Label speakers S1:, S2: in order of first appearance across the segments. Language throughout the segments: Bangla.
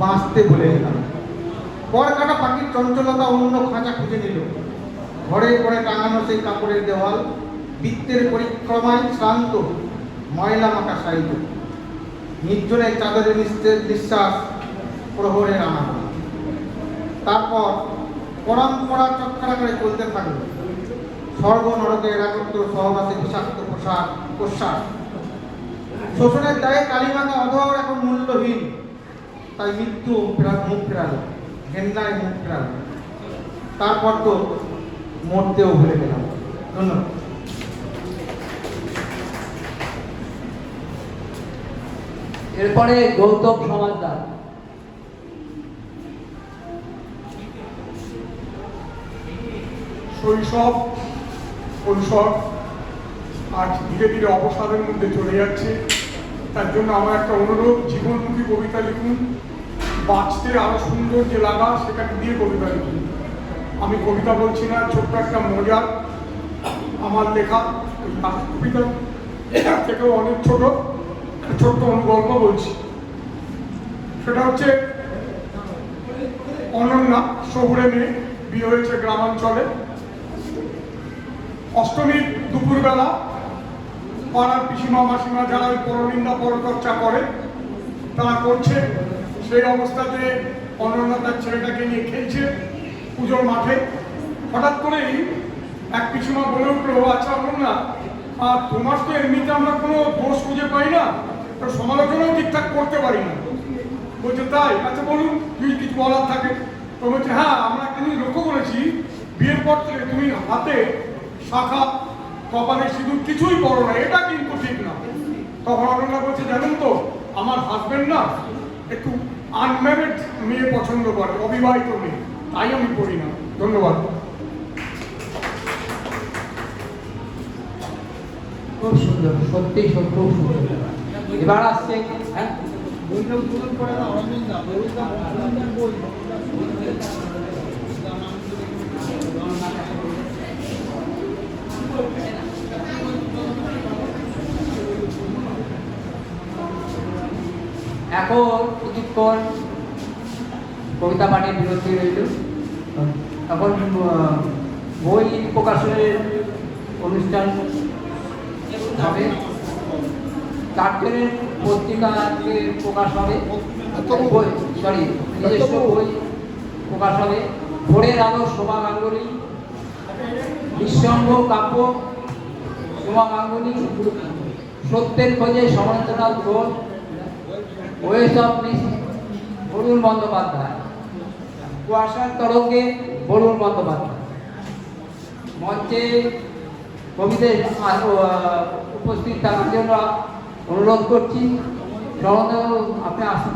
S1: বাঁচতে ভুলে গেলাম। পর কাটা পাখির চঞ্চলতা অন্য খাঁচা খুঁজে নিল। ঘরে ঘরে টাঙানো সেই কাপড়ের দেওয়াল বৃত্তের পরিক্রমায় শ্রান্ত ময়লা মাখা সাইল। নির্জনে চাদরের নিঃশ্বাস প্রহরের আনাগোনা। তারপর পরম্পরা চক্করা করে চলতে থাকলো। স্বর্গ নরকের একত্র সহবাসে বিষাক্ত প্রশ্বাস। শোষণের দায়ে কালিমাখা অধর এখন মূল্যহীন। তাই মৃত্যু মুখ ফেরালো, ঘেন্নায় মুখ ফেরালো। তারপর তো মরতেও ভুলে গেলাম। ধন্যবাদ।
S2: এরপরে গৌতম সমাজদার।
S3: শৈশব কৈশোর আজ ধীরে ধীরে অবসাদের মধ্যে চলে যাচ্ছে। তার জন্য আমার একটা অনুরোধ, জীবনমুখী কবিতা লিখুন। বাঁচতে আরো সুন্দর যে লাগা সেটাকে দিয়ে কবিতা লিখুন। আমি কবিতা বলছি না, ছোট্ট একটা মজা। আমার লেখা কবিতা থেকেও অনেক ছোট্ট অনুগল্প বলছি। সেটা হচ্ছে অনন্যা, শহুরে মেয়ে, বিয়ে হয়েছে গ্রামাঞ্চলে। অষ্টমীর দুপুরবেলা পাড়ার পিসিমা মাসিমা যারা ওই পরনিন্দা পরচর্চা করে তারা করছে। সেই অবস্থাতে অনন্যা তার ছেলেটাকে নিয়ে খেলছে পুজোর মাঠে। হঠাৎ করেই এক পিসিমা বলে উঠলো, আচ্ছা অনন্যা, তোমার তো এমনিতে আমরা কোনো দোষ খুঁজে পাই না, তো সমালোচনাও ঠিকঠাক করতে পারি না। বলছে তাই? আচ্ছা বলুন, যদি কিছু বলার থাকে। তো বলছে হ্যাঁ, আমরা একটা জিনিস লক্ষ্য করেছি, বিয়ের পর থেকে তুমি হাতে শাখা কপালে সিঁদুর কিছুই পড়ো না, এটা কিন্তু ঠিক না। তখন অনন্যা বলছে জানেন তো, আমার হাজবেন্ড না একটু আনম্যারিড মেয়ে পছন্দ করে, অবিবাহিত মেয়ে, তাই আমি পড়ি না। ধন্যবাদ।
S2: খুব সুন্দর, সত্যি সত্যি খুব সুন্দর। এবার আসছে এখন কিছুক্ষণ কবিতা পাঠের বিরতি রইল। এখন বই প্রকাশনের অনুষ্ঠান হবে। চারটের পত্রিকাকে প্রকাশ হবে, বই নিজস্ব বই প্রকাশ হবে। ভোরের আলো শোভা গাঙ্গুলি, নিঃসঙ্গ কাব্য শোভা গাঙ্গুলি, সত্যের খোঁজে Samarendranath Ghosh, ways of Miss Barun Bandyopadhyay, কুয়াশার তরঙ্গে বরুণ বন্দ্যোপাধ্যায়। মঞ্চে কবিদের উপস্থিত থাকার জন্য অনুরোধ করছি। সরঞ্জাম আপনি আসুন।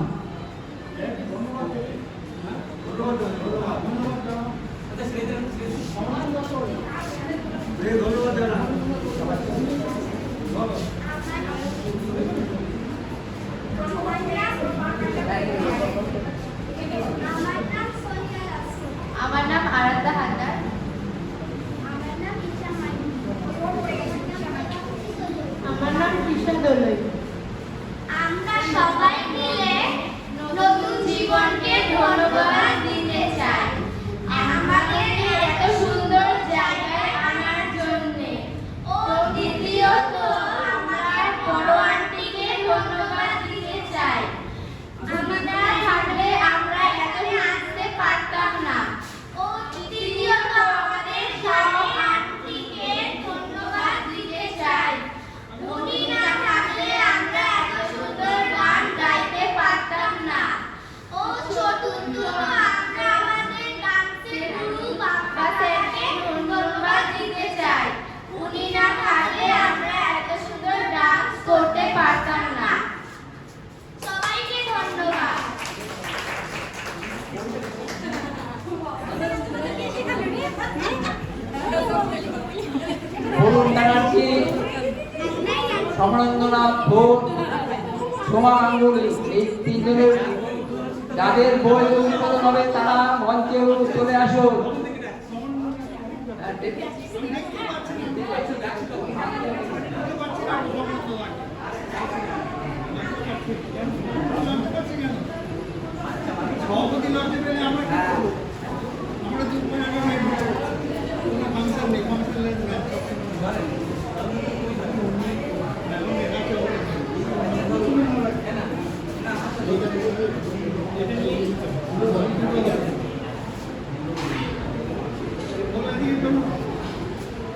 S4: আমার নাম আরাধ্যা হালদার। আমার নাম কৃষ্ণ দোলই।
S5: আমরা সবাই মিলে নতুন জীবনকে ধন্যবাদ দিতে চাই আমাদের এত সুন্দর জায়গায় আনার জন্য। ও দ্বিতীয়ত আমার বড় আন্টিকে ধন্যবাদ দিতে চাই। আমরা থাকলে আমরা এখানে আসতে পারতাম না। ও তৃতীয়ত আমাদের শাড়ি আন্টিকে ধন্যবাদ দিতে চাই। উনি না থাকলে আমরা এত সুন্দর গান গাইতে পারতাম না। ও চতুর্থ আমরা আমাদের ডান্সের গুরু বাপ্পা স্যারকে ধন্যবাদ দিতে চাই। উনি না থাকলে আমরা এত সুন্দর ডান্স করতে পারতাম না। সবাইকে ধন্যবাদ।
S2: বরুণ ব্যানার্জি, সমরেন্দ্রনাথ ঘোষ, সোমা গাঙ্গুলি, এই তিনজনের যাদের বই উদ্বোধন হবে তারা মঞ্চে চলে আসুন।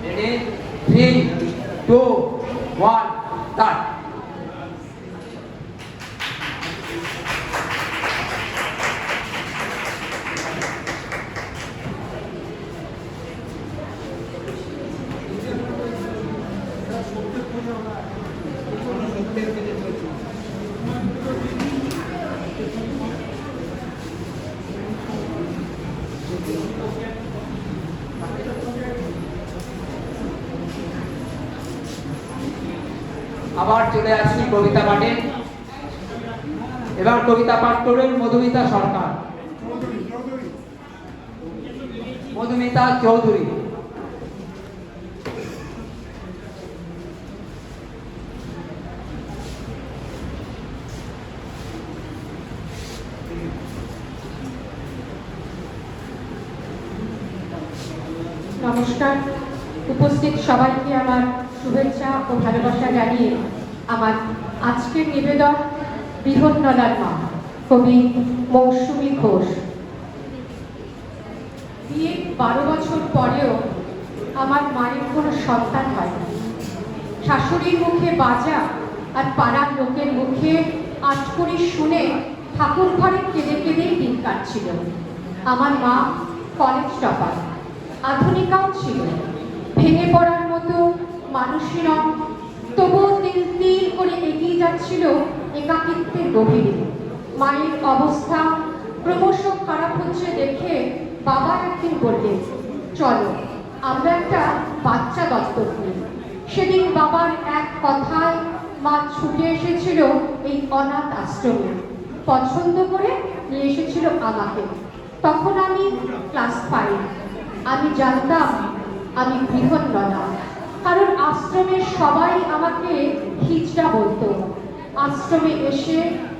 S2: Ready? 3, 2, 1, start. আবার চলে আসছি কবিতা পাঠে। এবার কবিতা পাঠ করবেন মধুমিতা সরকার, মধুমিতা চৌধুরী।
S6: নমস্কার, উপস্থিত সবাইকে আমার শুভেচ্ছা ও ভালোবাসা জানিয়ে আমার আজকের নিবেদন বৃহন্নলার মা, কবি মৌসুমী ঘোষ। বিয়ে 12 বছর পরেও আমার মায়ের কোনো সন্তান হয়নি। শাশুড়ির মুখে বাজা আর পাড়ার লোকের মুখে আটকড়ি শুনে ঠাকুর ঘরে কেঁদে কেঁদেই দিন কাটছিল। আমার মা কলেজ টপার, আধুনিকাও ছিল, ভেঙে পড়ার মতো মানুষই নয়, তবুও তিল তিল করে এগিয়ে যাচ্ছিল একাকিত্বের গভীরে। মায়ের অবস্থা ক্রমশ খারাপ হচ্ছে দেখে বাবা একদিন বললেন, চলো আমরা একটা বাচ্চা দত্তক নিই। সেদিন বাবার এক কথায় মা ছুটে এসেছিল এই অনাথ আশ্রমে, পছন্দ করে নিয়ে এসেছিল আমাকে। তখন আমি ক্লাস 5। আমি জানতাম আমি বৃহন্নলা, কারণ আশ্রমের সবাই আমাকে হিজড়া বলতো। আশ্রমে এসে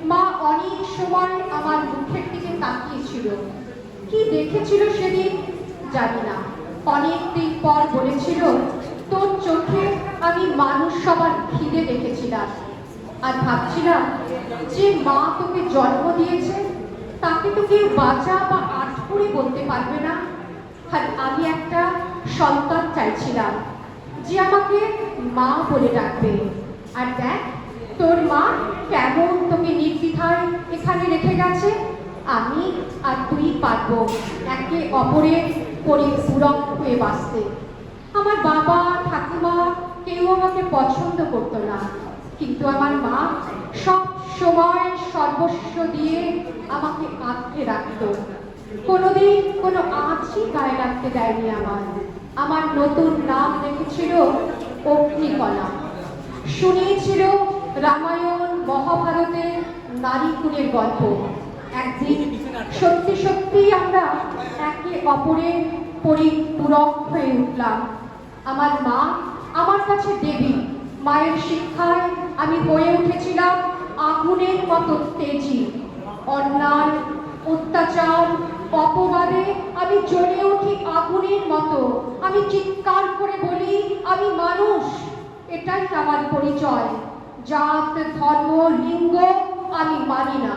S6: মা অনেক সময় আমার মুখের দিকে তাকিয়েছিল। কি দেখেছিল সেদিন জানি না, অনেকদিন পর বলেছিল, তোর চোখে আমি মানুষ সবার খিদে দেখেছিলাম। আর ভাবছিলাম যে মা তোকে জন্ম দিয়েছে তাকে তো কেউ বাঁচা বা আটপুরে বলতে পারবে না। আর আমি একটা সন্তান চাইছিলাম যে আমাকে মা বলে ডাকবে। আর দেখ তোর মা কেমন তোকে নির্দ্বিধায় এখানে রেখে গেছে। আমি আর তুই পারবো একে অপরের পরিপূরক হয়ে বাঁচতে। আমার বাবা ঠাকুমা কেউ আমাকে পছন্দ করতো না, কিন্তু আমার মা সব সময় সর্বস্ব দিয়ে আমাকে আঁকড়ে রাখতো। কোনোদিন কোনো আঁচই গায়ে রাখতে দেয়নি আমার। আমার নতুন নাম রেখেছিল অগ্নিকণা। শুনিয়েছিল রামায়ণ মহাভারতের নারী কুলের গল্প। একদিন সত্যি সত্যি আমরা একে অপরের পরিপূরক হয়ে উঠলাম। আমার মা আমার কাছে দেবী। মায়ের শিক্ষায় আমি হয়ে উঠেছিলাম আগুনের মতো তেজি। অন্যায়, অত্যাচার, অপবাদে আমি জ্বলে উঠি আগুনের মতো। আমি চিৎকার করে বলি, আমি মানুষ, এটাই আমার পরিচয়। জাত, ধর্ম, লিঙ্গ আমি মানি না।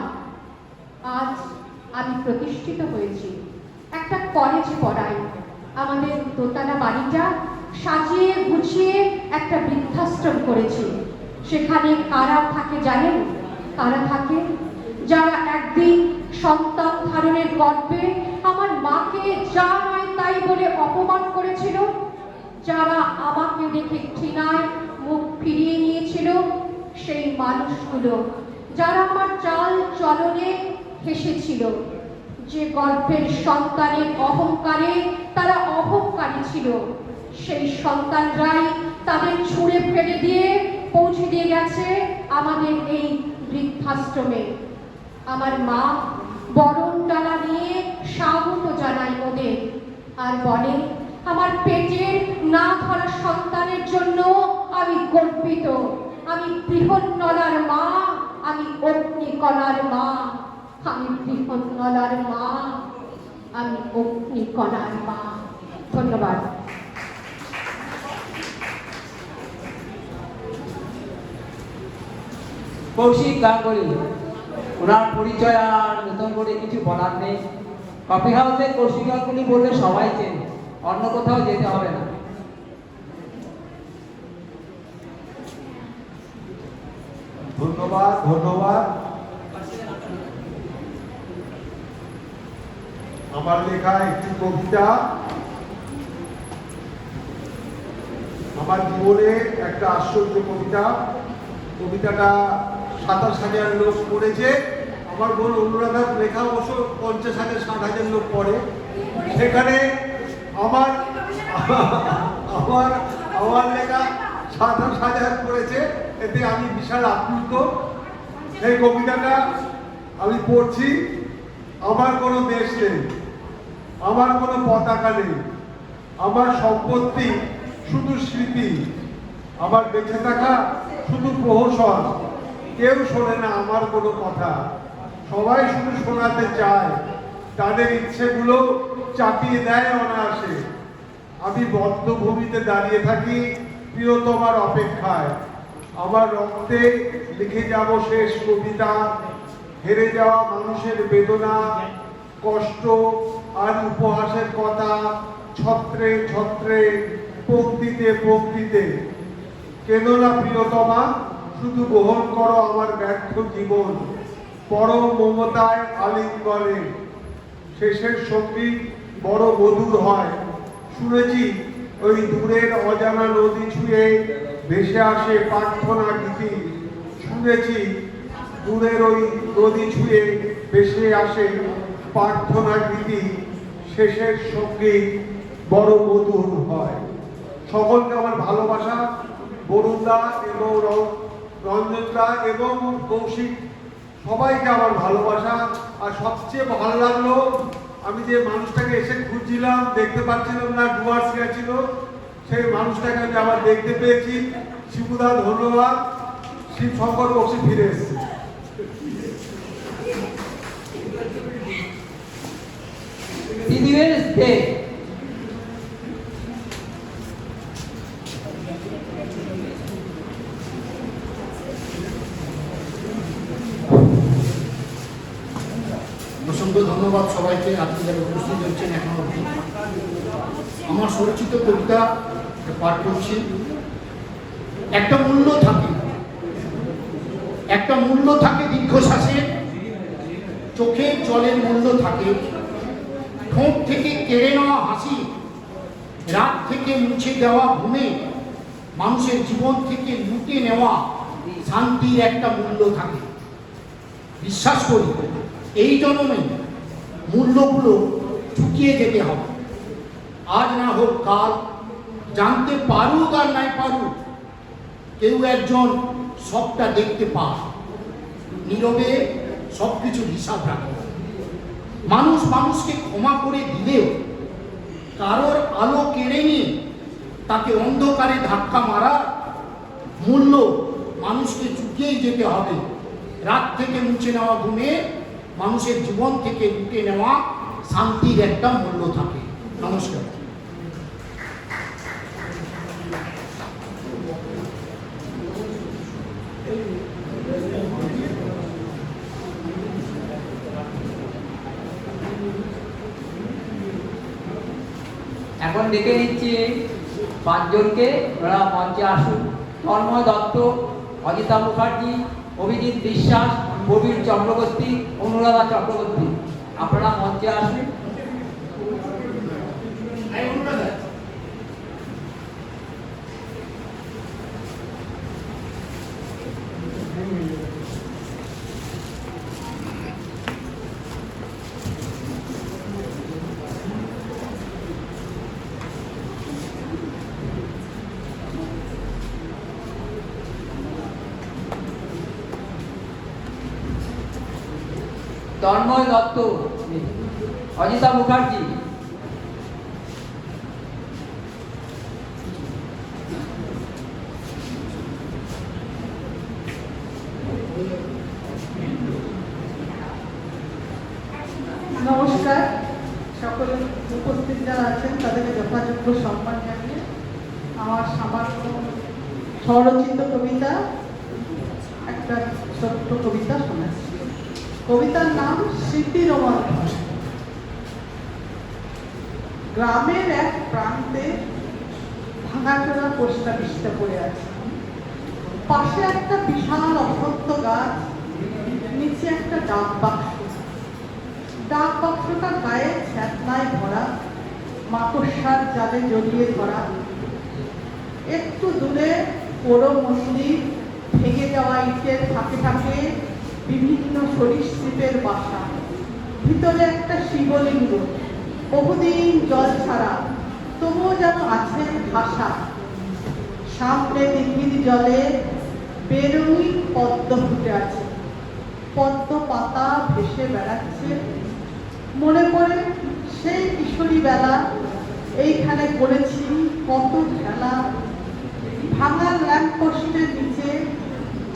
S6: আজ আমি প্রতিষ্ঠিত হয়েছি, একটা কলেজে পড়াই। আমাদের দোতলা বাড়িটা সাজিয়ে গুছিয়ে একটা বৃদ্ধাশ্রম করেছি। সেখানে কারা থাকে জানেন? কারা থাকে? যারা একদিন সন্তান ধারণের গর্বে আমার মাকে যা নয় তাই বলে অপমান করেছিল, যারা আমাকে দেখে ঘৃণায় মুখ ফিরিয়ে নিয়েছিল, সেই মানুষগুলো। যারা আমার চাল চলনে হেসেছিল, যে গর্ভের সন্তানের অহংকারে তারা অহংকারী ছিল, সেই সন্তানরাই তাদের ছুঁড়ে ফেলে দিয়ে পৌঁছে দিয়ে গেছে আমাদের এই বৃদ্ধাশ্রমে। আমার মা বরণ ডালা নিয়ে স্বাগত জানায় ওদের, আর বলে, আমার পেটের না ধরা সন্তানের জন্য আমি গর্বিত। আমি বৃহন্নলার মা, আমি অগ্নিকণার মা, আমি বৃহন্নলার মা, আমি অগ্নিকণার মা। ধন্যবাদ।
S2: কৌশিক গাঙ্গুলি, ওনার পরিচয় আর নতুন করে কিছু বলার নেই। কফি হাউসের কৌশিকগুলি বললে সবাই চেনে, অন্য কোথাও যেতে হবে না।
S7: ধন্যবাদ ধন্যবাদ। আমার লেখা একটি কবিতা, আমার জীবনে একটা আশ্চর্য কবিতা। কবিতাটা 27,000 লোক পড়েছে। আমার বোন অনুরাধার লেখা অবশ্য 50,000 60,000 লোক পড়ে। সেখানে আমার আমার আমার লেখা 27,000 পড়েছে, এতে আমি বিশাল আপ্লুত। সেই কবিতাটা আমি পড়ছি। আমার কোনো দেশ নেই, আমার কোনো পতাকা নেই, আমার সম্পত্তি শুধু স্মৃতি, আমার বেঁচে থাকা শুধু প্রহসন। কেউ শোনে না আমার কোনো কথা, সবাই শুধু শোনাতে চায়, তাদের ইচ্ছেগুলো চাপিয়ে দেয় অনায়াসে। আমি বদ্ধভূমিতে দাঁড়িয়ে থাকি প্রিয়তমার অপেক্ষায়। আমার রক্তে লিখে যাব শেষ কবিতা, হেরে যাওয়া মানুষের বেদনা, কষ্ট আর উপহাসের কথা, ছত্রে ছত্রে, পঙ্ক্তিতে পঙ্ক্তিতে। কেন না প্রিয়তমা, শুধু বহন করো আমার ব্যর্থ জীবন, পরম মমতায় আলিঙ্গনে। শেষের সঙ্গীত বড় মধুর হয়, শুনেছি ওই দূরের অজানা নদী ছুঁয়ে ভেসে আসে প্রার্থনা গীতি। শুনেছি দূরের ওই নদী ছুঁয়ে ভেসে আসে প্রার্থনা গীতি। শেষের সঙ্গীত বড় মধুর হয়। সকলকে আমার ভালোবাসা। বরুণদা এবং রঞ্জনদা এবং কৌশিক, সবাইকে আমার ভালোবাসা। আর সবচেয়ে ভালো লাগলো, আমি যে মানুষটাকে এসে খুঁজছিলাম, দেখতে পাচ্ছিলাম না, ডুয়ার্স গেছিল, সেই মানুষটাকে আমি আবার দেখতে পেয়েছি। শিবুদা ধন্যবাদ। শিবশঙ্কর বক্সি ফিরে এসেছে।
S2: Individuals Day.
S8: অসংখ্য ধন্যবাদ সবাইকে, আপনি যারা উপস্থিত হচ্ছেন এখন অবধি। আমার স্বরচিত কবিতা পাঠ করছি। একটা মূল্য থাকে, একটা মূল্য থাকে দীর্ঘশ্বাসের, চোখের জলের মূল্য থাকে, ঠোঁট থেকে কেড়ে নেওয়া হাসি, রাত থেকে মুছে দেওয়া ঘুমে, মানুষের জীবন থেকে লুটে নেওয়া শান্তির একটা মূল্য থাকে। বিশ্বাস করি এই জন্মে মূল্যগুলো চুকিয়ে যেতে হবে। আজ না হোক কাল, জানতে পারুক আর নাই পারুক, কেউ একজন সবটা দেখতে পায়, নীরবে সবকিছু হিসাব রাখে। মানুষ মানুষকে ক্ষমা করে দিলেও কারোর আলো কেড়ে নিয়ে তাকে অন্ধকারে ধাক্কা মারা মূল্য মানুষকে চুকিয়েই যেতে হবে। রাত থেকে মুছে নেওয়া ঘুমে, মানুষের জীবন থেকে লুটে নেওয়া শান্তির একটা মূল্য থাকে। নমস্কার।
S2: এখন ডেকে নিচ্ছি 5 জনকে, ওরা মঞ্চে আসুন। তন্ময় দত্ত, অজিতা মুখার্জি, অভিজিৎ বিশ্বাস, প্রবীর চক্রবর্তী, অনুরাধা চক্রবর্তী, আপনারা মঞ্চে আসুন। তন্ময় দত্ত, অজিতা মুখার্জি,
S9: নমস্কার। সকলে উপস্থিত যারা আছেন তাদেরকে যথাযোগ্য সম্মান জানিয়ে আমার সামান্য স্বরচিত কবিতা, একটা ছোট্ট কবিতা শোনাচ্ছি। কবিতার নাম স্মৃতি রোমন্থন। গ্রামের এক প্রান্তে ভাঙাচোরা পোস্ট অফিসটা পড়ে আছে। পাশে একটা বিশাল অশ্বত্থ গাছ, নিচে একটা ডাক বাক্স। ডাক বাক্সটা গায়ে ছ্যাতনায় ভরা, মাকড়সার জালে জড়িয়ে ধরা। একটু দূরে পোড়ো মন্দির, ভেঙে যাওয়া ইটের ফাঁকে ফাঁকে বিভিন্ন সরীসৃপের বাসা। ভিতরে একটা শিবলিঙ্গ, বহুদিন জল ছাড়া, তবুও যেন আছে ভাষা। সামনে দিঘির জলে বেরঙিন পদ্ম ফুটে আছে, পদ্ম পাতা ভেসে বেড়াচ্ছে। মনে পড়ে সেই কিশোরী বেলা, এইখানে করেছি কত খেলা। ভাঙা ল্যাম্পপোস্টের নিচে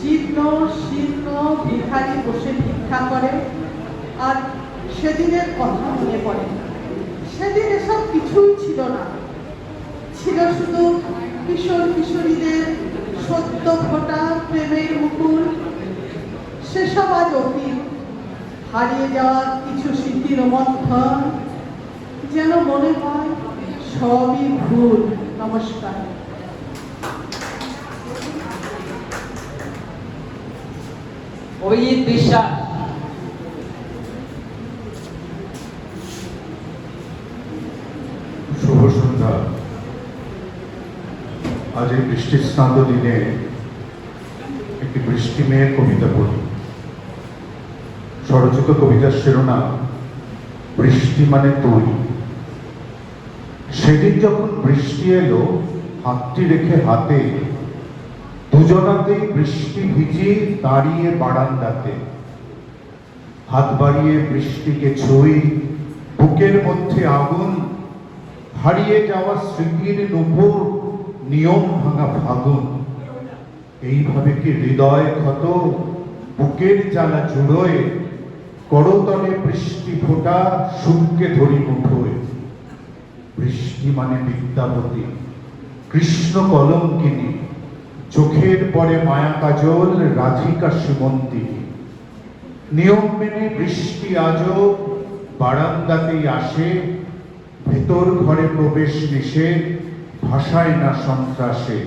S9: জীর্ণ শীর্ণ ভিখারি বসে ভিক্ষা করে। আর সেদিনের কথা মনে পড়ে। সেদিন এসব কিছুই ছিল না, ছিল শুধু কিশোর কিশোরীদের সদ্য ফোটা প্রেমের মুকুল। সেসব আজ অতীত, হারিয়ে যাওয়া কিছু স্মৃতির মন্থন, যেন মনে হয় সবই ভুল। নমস্কার।
S2: অভিজিৎ বিশ্বাস।
S10: শুভ সন্ধ্যা। আজ এই বৃষ্টির স্নাত দিনে একটি বৃষ্টিমেয় কবিতা পড়ি। স্বরচিত কবিতার শিরোনাম বৃষ্টি মানে তুই। সেদিন যখন বৃষ্টি এলো, হাতটি রেখে হাতে, দুজনাতেই বৃষ্টি ভিজে দাঁড়িয়ে বারান্দাতে। হাত বাড়িয়ে বৃষ্টিকে ছুঁই, বুকের মধ্যে আগুন, হারিয়ে যাওয়া স্মৃতির নূপুর, নিয়ম ভাঙা ফাগুন। এইভাবে কি হৃদয় ক্ষত, বুকের জ্বালা জুড়োয়, করতলে বৃষ্টি ফোঁটা, সুখকে ধরি মুঠোয়। বৃষ্টি মানে বিদ্যাপতি, কৃষ্ণ কলঙ্কিনী, চোখের পরে মায়া কাজল, রাধিকা সীমন্তিনী। নিয়ম মেনে বৃষ্টি আজও বারান্দাতেই আসে, ভেতর ঘরে প্রবেশ নিষেধ, ভাষায় না সন্ত্রাসে।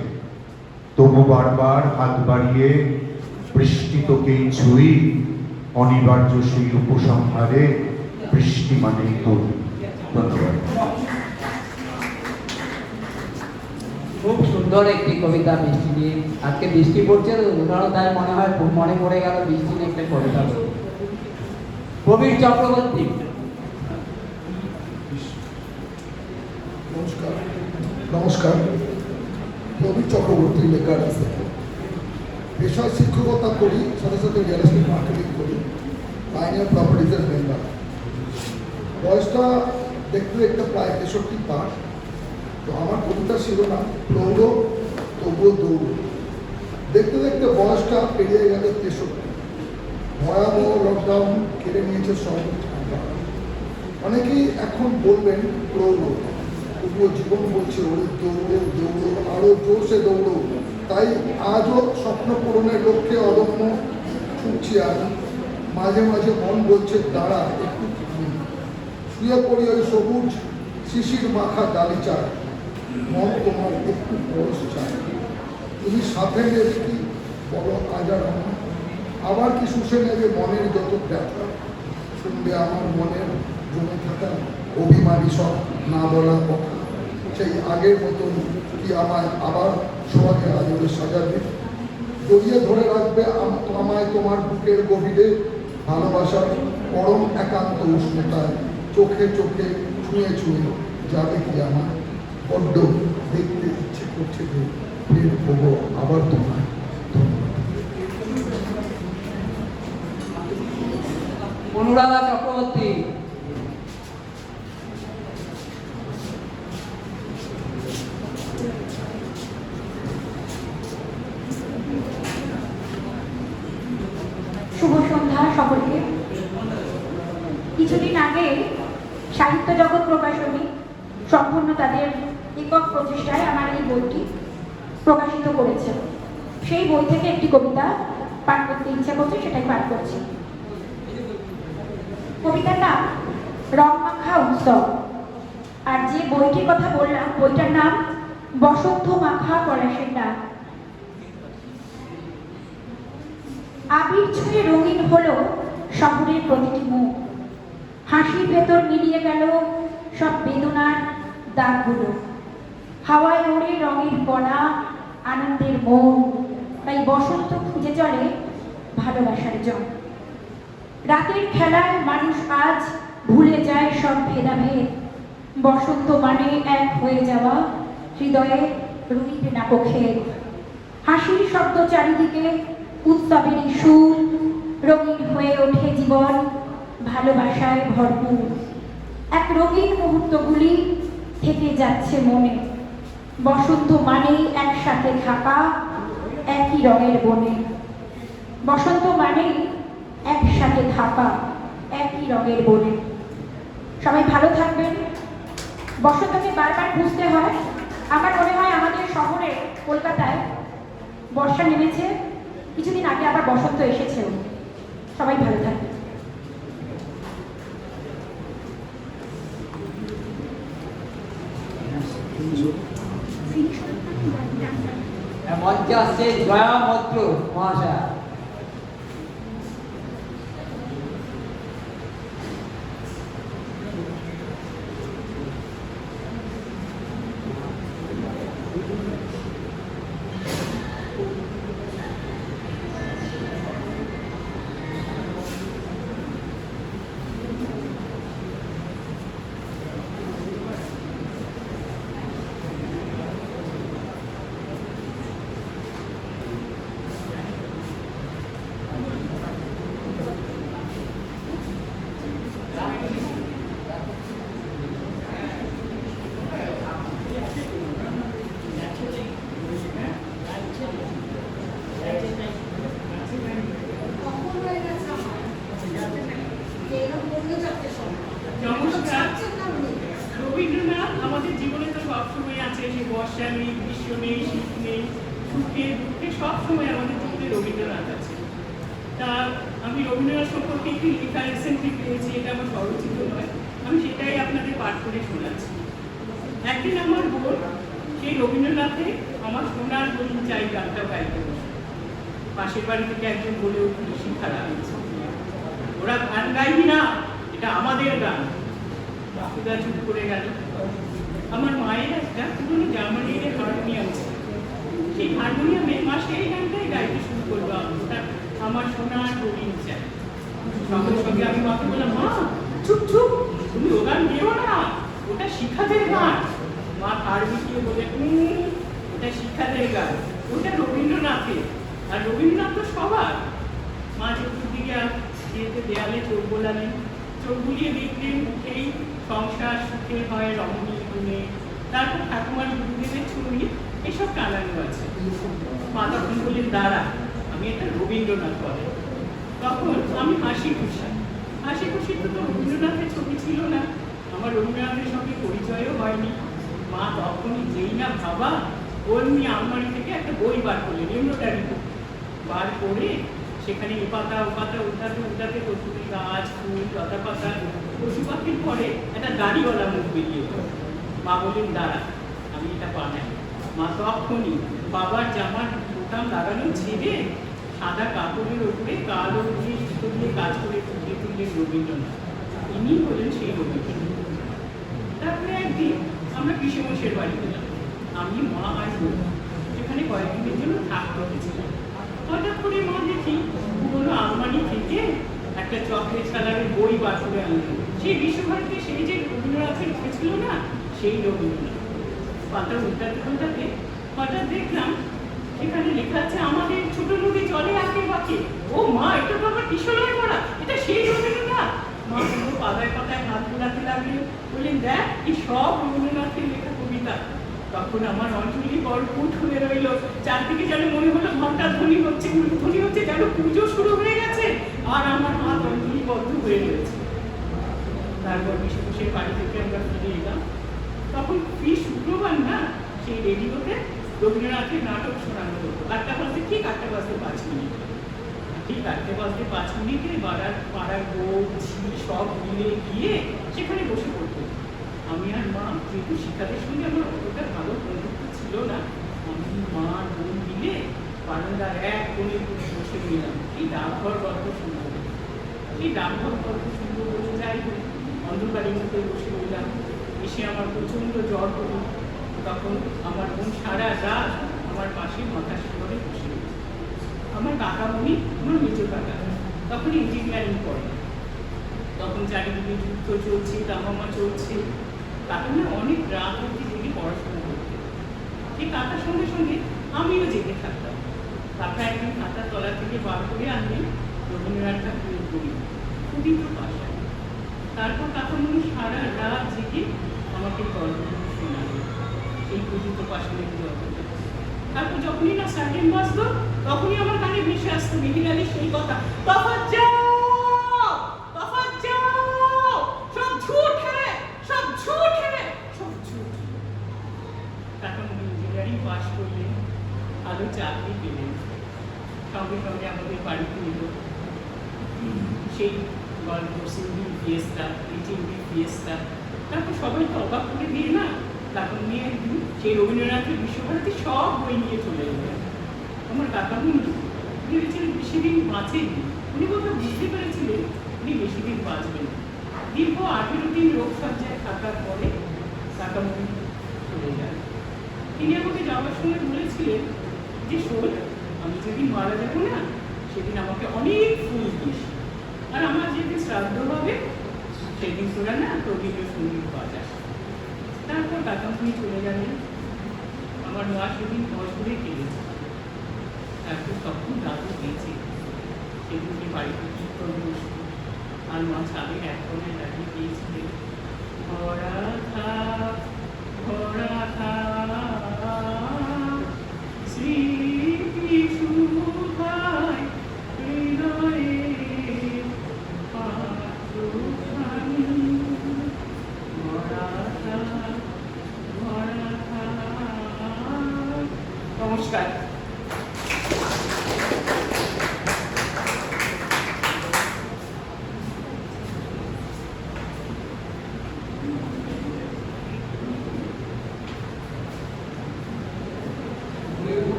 S10: তবু বারবার হাত বাড়িয়ে বৃষ্টি তোকেই ছুঁই, অনিবার্য সেই উপসংহারে বৃষ্টি মানেই তুই। ধন্যবাদ।
S2: খুব সুন্দর একটি কবিতা বৃষ্টি নিয়ে। আজকে বৃষ্টি পড়ছে তো উদাহরণ, তাই মনে হয় খুব মনে পড়ে গেল বৃষ্টি নিয়ে একটা কবিতা। প্রবীর চক্রবর্তী।
S11: নমস্কার। নমস্কার। প্রবীর চক্রবর্তী লেখার আছে। পেশায় শিক্ষকতা করি, সাথে সাথে রিয়েল এস্টেট মার্কেটিং করি, পাইনিয়ার প্রপার্টিজের মেম্বার। বয়সটা দেখতে দেখতে প্রায় 63 পার। তো আমার কবিতার শিরোনাম প্রৌঢ় তবুও দৌড়। দেখতে দেখতে বয়সটা পেরিয়ে গেল 63। ভয়াবহ লকডাউন কেড়ে নিয়েছে সব। অনেকেই এখন বলবেন প্রৌঢ়, তবুও জীবন বলছে ওরে দৌড়ো দৌড়ো, আরো জোরসে দৌড়ো। তাই আজও স্বপ্ন পূরণের লক্ষ্যে অদম্য ছুটছি আমি। মাঝে মাঝে মন বলছে দাঁড়া একটু শুয়ে পড়ি ওই সবুজ শিশির মাখা গালিচায়। মন তোমার একটু পরশ চায়, তুমি সাথে নেবে কি বলো আজার আমার। আবার কি শুষে নেবে মনের যত ব্যথা, শুনবে আমার মনের জমে থাকা অভিমানী সব না বলা কথা। সেই আগের মতন কি আমায় আবার সবাইকে আদরে সাজাবে, জড়িয়ে ধরে রাখবে আমায় তোমার বুকের গভীরে, ভালোবাসার পরম একান্ত উষ্ণতায়। চোখে চোখে ছুঁয়ে ছুঁয়ে যাবে কি আমার, বড্ড দেখতে ইচ্ছে করছে যে ফের হবো আবার তোমায়।
S2: অনুরাধা চক্রবর্তী।
S6: শুভ সন্ধ্যা সকলকে। কিছুদিন আগে সাহিত্য জগৎ প্রকাশনী সম্পূর্ণ তাদের একক প্রচেষ্টায় আমার এই বইটি প্রকাশিত করেছে। সেই বই থেকে একটি কবিতা পাঠ করতে ইচ্ছা করছে, সেটাই পাঠ করছি।
S12: কবিতার নাম রং মাখা উৎসব। আর যে বইটির কথা বললাম বইটার নাম বসন্ত মাখা পলাশের ডাক। আবির ছুঁয়ে রঙিন হলো শহরের প্রতিটি মুখ, হাসির ভেতর মিলিয়ে গেল সব বেদনার দাগগুলো। হাওয়ায় ওড়ে রঙের কণা, আনন্দের মন, তাই বসন্ত খুঁজে চলে ভালোবাসার জন। রাতের খেলায় মানুষ আজ ভুলে যায় সব ভেদাভেদ, বসন্ত মানে এক হয়ে যাওয়া হৃদয়ে রুইবে না কক্ষের। হাসির শব্দ চারিদিকে, উৎসবের সুর, রঙিন হয়ে ওঠে জীবন ভালোবাসায় ভরপুর। এক রঙিন মুহূর্তগুলি থেকে যাচ্ছে মনে, বসন্ত মানেই একসাথে থাকা একই রঙের বনে। বসন্ত মানেই একসাথে থাকা একই রঙের বনে। সবাই ভালো থাকবেন। বসন্তকে বারবার বুঝতে হয়। আমার মনে হয় আমাদের শহরে কলকাতায় বর্ষা নেমেছে, কিছুদিন আগে আবার বসন্ত এসেছেও। সবাই ভালো থাকবেন।
S2: মঞ্চে আসছে জয়া মৈত্র মহাশয়া।
S13: রবীন্দ্রনাথ আমাদের জীবনে তো সবসময় আছে, সে বর্ষা নেই, গ্রীষ্ম নেই, শীত নেই, সুখে দুঃখে সবসময় আমাদের জীবনে রবীন্দ্রনাথ আছে। তা আমি রবীন্দ্রনাথ সম্পর্কে একটি লেখা রিসেন্টলি পেয়েছি, এটা আমার স্বরচিত নয়, আমি সেটাই আপনাদের পাঠ করে শোনাচ্ছি। একদিন আমার বোন সেই রবীন্দ্রনাথে আমার সোনার বলি চাই গানটা গাইতে বসে। পাশের বাড়ি থেকে একজন বলে উঠল, শিক্ষা হয়েছে, ওরা গান গাইবি না, এটা আমাদের গান। বাপুদা চুপ করে গেল। আমার মায়ের একটা পুরনো জার্মানির হারমোনিয়াম ছিল, সেই হারমোনিয়ামে মা সেই গানটাই গাইতে শুরু করলো, ওটা আমার সোনার বলিন চাই। সঙ্গে সঙ্গে আমি মাকে বললাম, মা চুপ চুপ, তুমি ও গান গেও না, ওটা শিক্ষাদের গান। মা কার বিকিয়ে বলে, ওটা শিক্ষাদের গান, ওটা রবীন্দ্রনাথের, আর রবীন্দ্রনাথ তো সবার। মা চতুর্দিকে যেতে দেয়ালে চোখ বোলালেন, চোখ বুলিয়ে দেখলেন মুখেই সংসার সুখে হয় রমণী গুণে। তারপর ঠাকুমার গুরুদেবের ছবি এসব টানানো আছে। মা তখন বললেন, দাঁড়া, আমি এটা রবীন্দ্রনাথ বলে। তখন আমি হাসি খুশি তো রবীন্দ্রনাথের ছবি ছিল না, আমার রবীন্দ্রনাথের সঙ্গে পরিচয়ও হয়নি। মা তখনই যেই না ভাবা অমনি আলমারি থেকে একটা বই বার করলেন, এমব্রয়ডারি বুক বার করে সেখানে এ পাতা ও পাতা উল্টাতে উল্টাতে কচুরি গাছ, ফুল, লতা পাতা, পশু পাখির পরে একটা দাড়িওয়ালা মুখ বেরিয়ে গেল। মা বললেন, দাঁড়া, আমি এটা বানাই। মা তখনই বাবার জামার বোতাম লাগানো ছেড়ে সাদা কাপড়ের উপরে কালো দিয়ে সুতো দিয়ে কাজ করে ফুটিয়ে তুললেন রবীন্দ্রনাথ। ইনি হলেন সেই রবীন্দ্রনাথ। তারপরে একদিন আমরা পিসেমশের বাড়ি গেলাম, আমি, মা আর বোন। সেখানে কয়েকদিনের জন্য থাকতে হয়েছিলাম। হঠাৎ করে মা দেখি পুরোনো আলমারি থেকে একটা চকলেট কালারের বই বার করে আনলেন। সেই বিশ্বভারতী, সেই যে রবীন্দ্রনাথের ছিল না, সেই রবীন্দ্রনাথ। পাতা উল্টাতে উল্টাতে হঠাৎ দেখলাম এখানে লেখা আছে, আমাদের ছোট নদী জলে আঁকে বাঁকে। ও মা, এটা তো আমার কিশোরের পড়া, এটা সেই রবীন্দ্রনাথ। মা পুরো পাতায় পাতায় হাত বোলাতে লাগলেন, বললেন, দেখ এই সব রবীন্দ্রনাথের লেখা কবিতা। তখন আমার অঞ্জলি বরপুট হয়ে রইল, চারদিকে যেন মনে হলো ঘন্টা ধ্বনি হচ্ছে, যেন পুজো শুরু হয়ে গেছে, আর আমার হাত অঞ্জলি বদ্ধ হয়ে রয়েছে। তারপর বিশ্বকোষের বাড়ি থেকে আমরা ফিরে এলাম। তখন শুক্রবার না, সেই রেডিওতে রবীন্দ্রনাথের নাটক শোনানো হতো, 8টা বাজতে ঠিক 8টা বাজতে 5 মিনিট। এই 4:05 পাড়ার বউ ঝি সব মিলে গিয়ে সেখানে বসে পড়তো। আমি আর মা, যেহেতু শিক্ষাদের সঙ্গে আমার অতটা ভালো বন্ধুত্ব ছিল না, আমি মা বোন মিলে বারান্দার এক কোণে বসে নিলাম। এই ডাকঘর গল্প শুনবো, এই ডাকঘর গল্প শুনবো বলে যাই হোক অন্ধকারের মধ্যে বসে রইলাম। এসে আমার প্রচণ্ড জ্বর হলো। তখন আমার বোন সারা রাত আমার পাশে মাথা শিবরে বসে রয়েছে। আমার কাকামণি, আমার মেজো কাকা, তখন ইঞ্জিনিয়ারিং করে। তখন চারিদিকে যুদ্ধ চলছে, দামামা চলছে। কাকা না অনেক রাত অবধি জেগে পড়াশোনা করতে। এই কাকার সঙ্গে সঙ্গে আমিও জেগে থাকতাম। কাকা একদিন খাতার তলা থেকে বার করে আনলেন রবীন্দ্রনাথ ঠাকুরের বই, উদিত পাশায়। তারপর কাকামণি সারা রাত জেগে আমাকে গল্পগুলো শোনালেন, এই উদিত পাশানের গল্পটা। তারপর যখনই না সাইলেন বাজতো, তখনই আমার কানে ভেসে আসতো মিহির আলীর সেই কথা, তফাৎ যাও, তফাৎ যাও, সব ঝুট হ্যাঁ, সব ঝুট হ্যাঁ, সব ঝুট। কাকামণি ইঞ্জিনিয়ারিং পাশ করলেন, ভালো চাকরি পেলেন। সঙ্গে সঙ্গে আমাদের বাড়িতে এলো সেই গল্প, সিঙ্গিল ফিয়েস্তা, চিংড়ি ফিয়েস্তা। তারপর সবাই তো অবাক করে দিয়ে না, তখন নিয়ে একদিন সেই রবীন্দ্রনাথের বিশ্বভারতী সব বই নিয়ে চলে এলেন। আমার কাকামণি ভেবেছিলেন বেশি দিন বাঁচেননি। উনি বোধহয় বুঝতে পেরেছিলেন উনি বেশি দিন বাঁচবেন। দীর্ঘ 18 দিন রোগসজ্জায় থাকার পরে কাকামণি চলে যান। তিনি আমাকে যাওয়ার সময় বলেছিলেন যে শোন, আমি যেদিন মারা যাবো না, সেদিন আমাকে অনেক ফুল দিস, আর আমার যেদিন শ্রাদ্ধ হবে সেদিন তোরা না রবীন্দ্রসঙ্গীত বাজাস। তারপর কাকামণি চলে গেলেন। আমার মা সেদিন বছরে কেটেছে। তারপর তখন দাদু দিয়েছে, সেদিনকে বাড়িতে কীর্তন বসত, আর মা ছাদের এক কোণে দাঁড়িয়ে দিয়েছিলেন, ভরা থাক, ভরা থাক, স্মৃতি সুধায় হৃদয়ে পাত্রখানি, ভরা থাক, ভরা থাক। নমস্কার।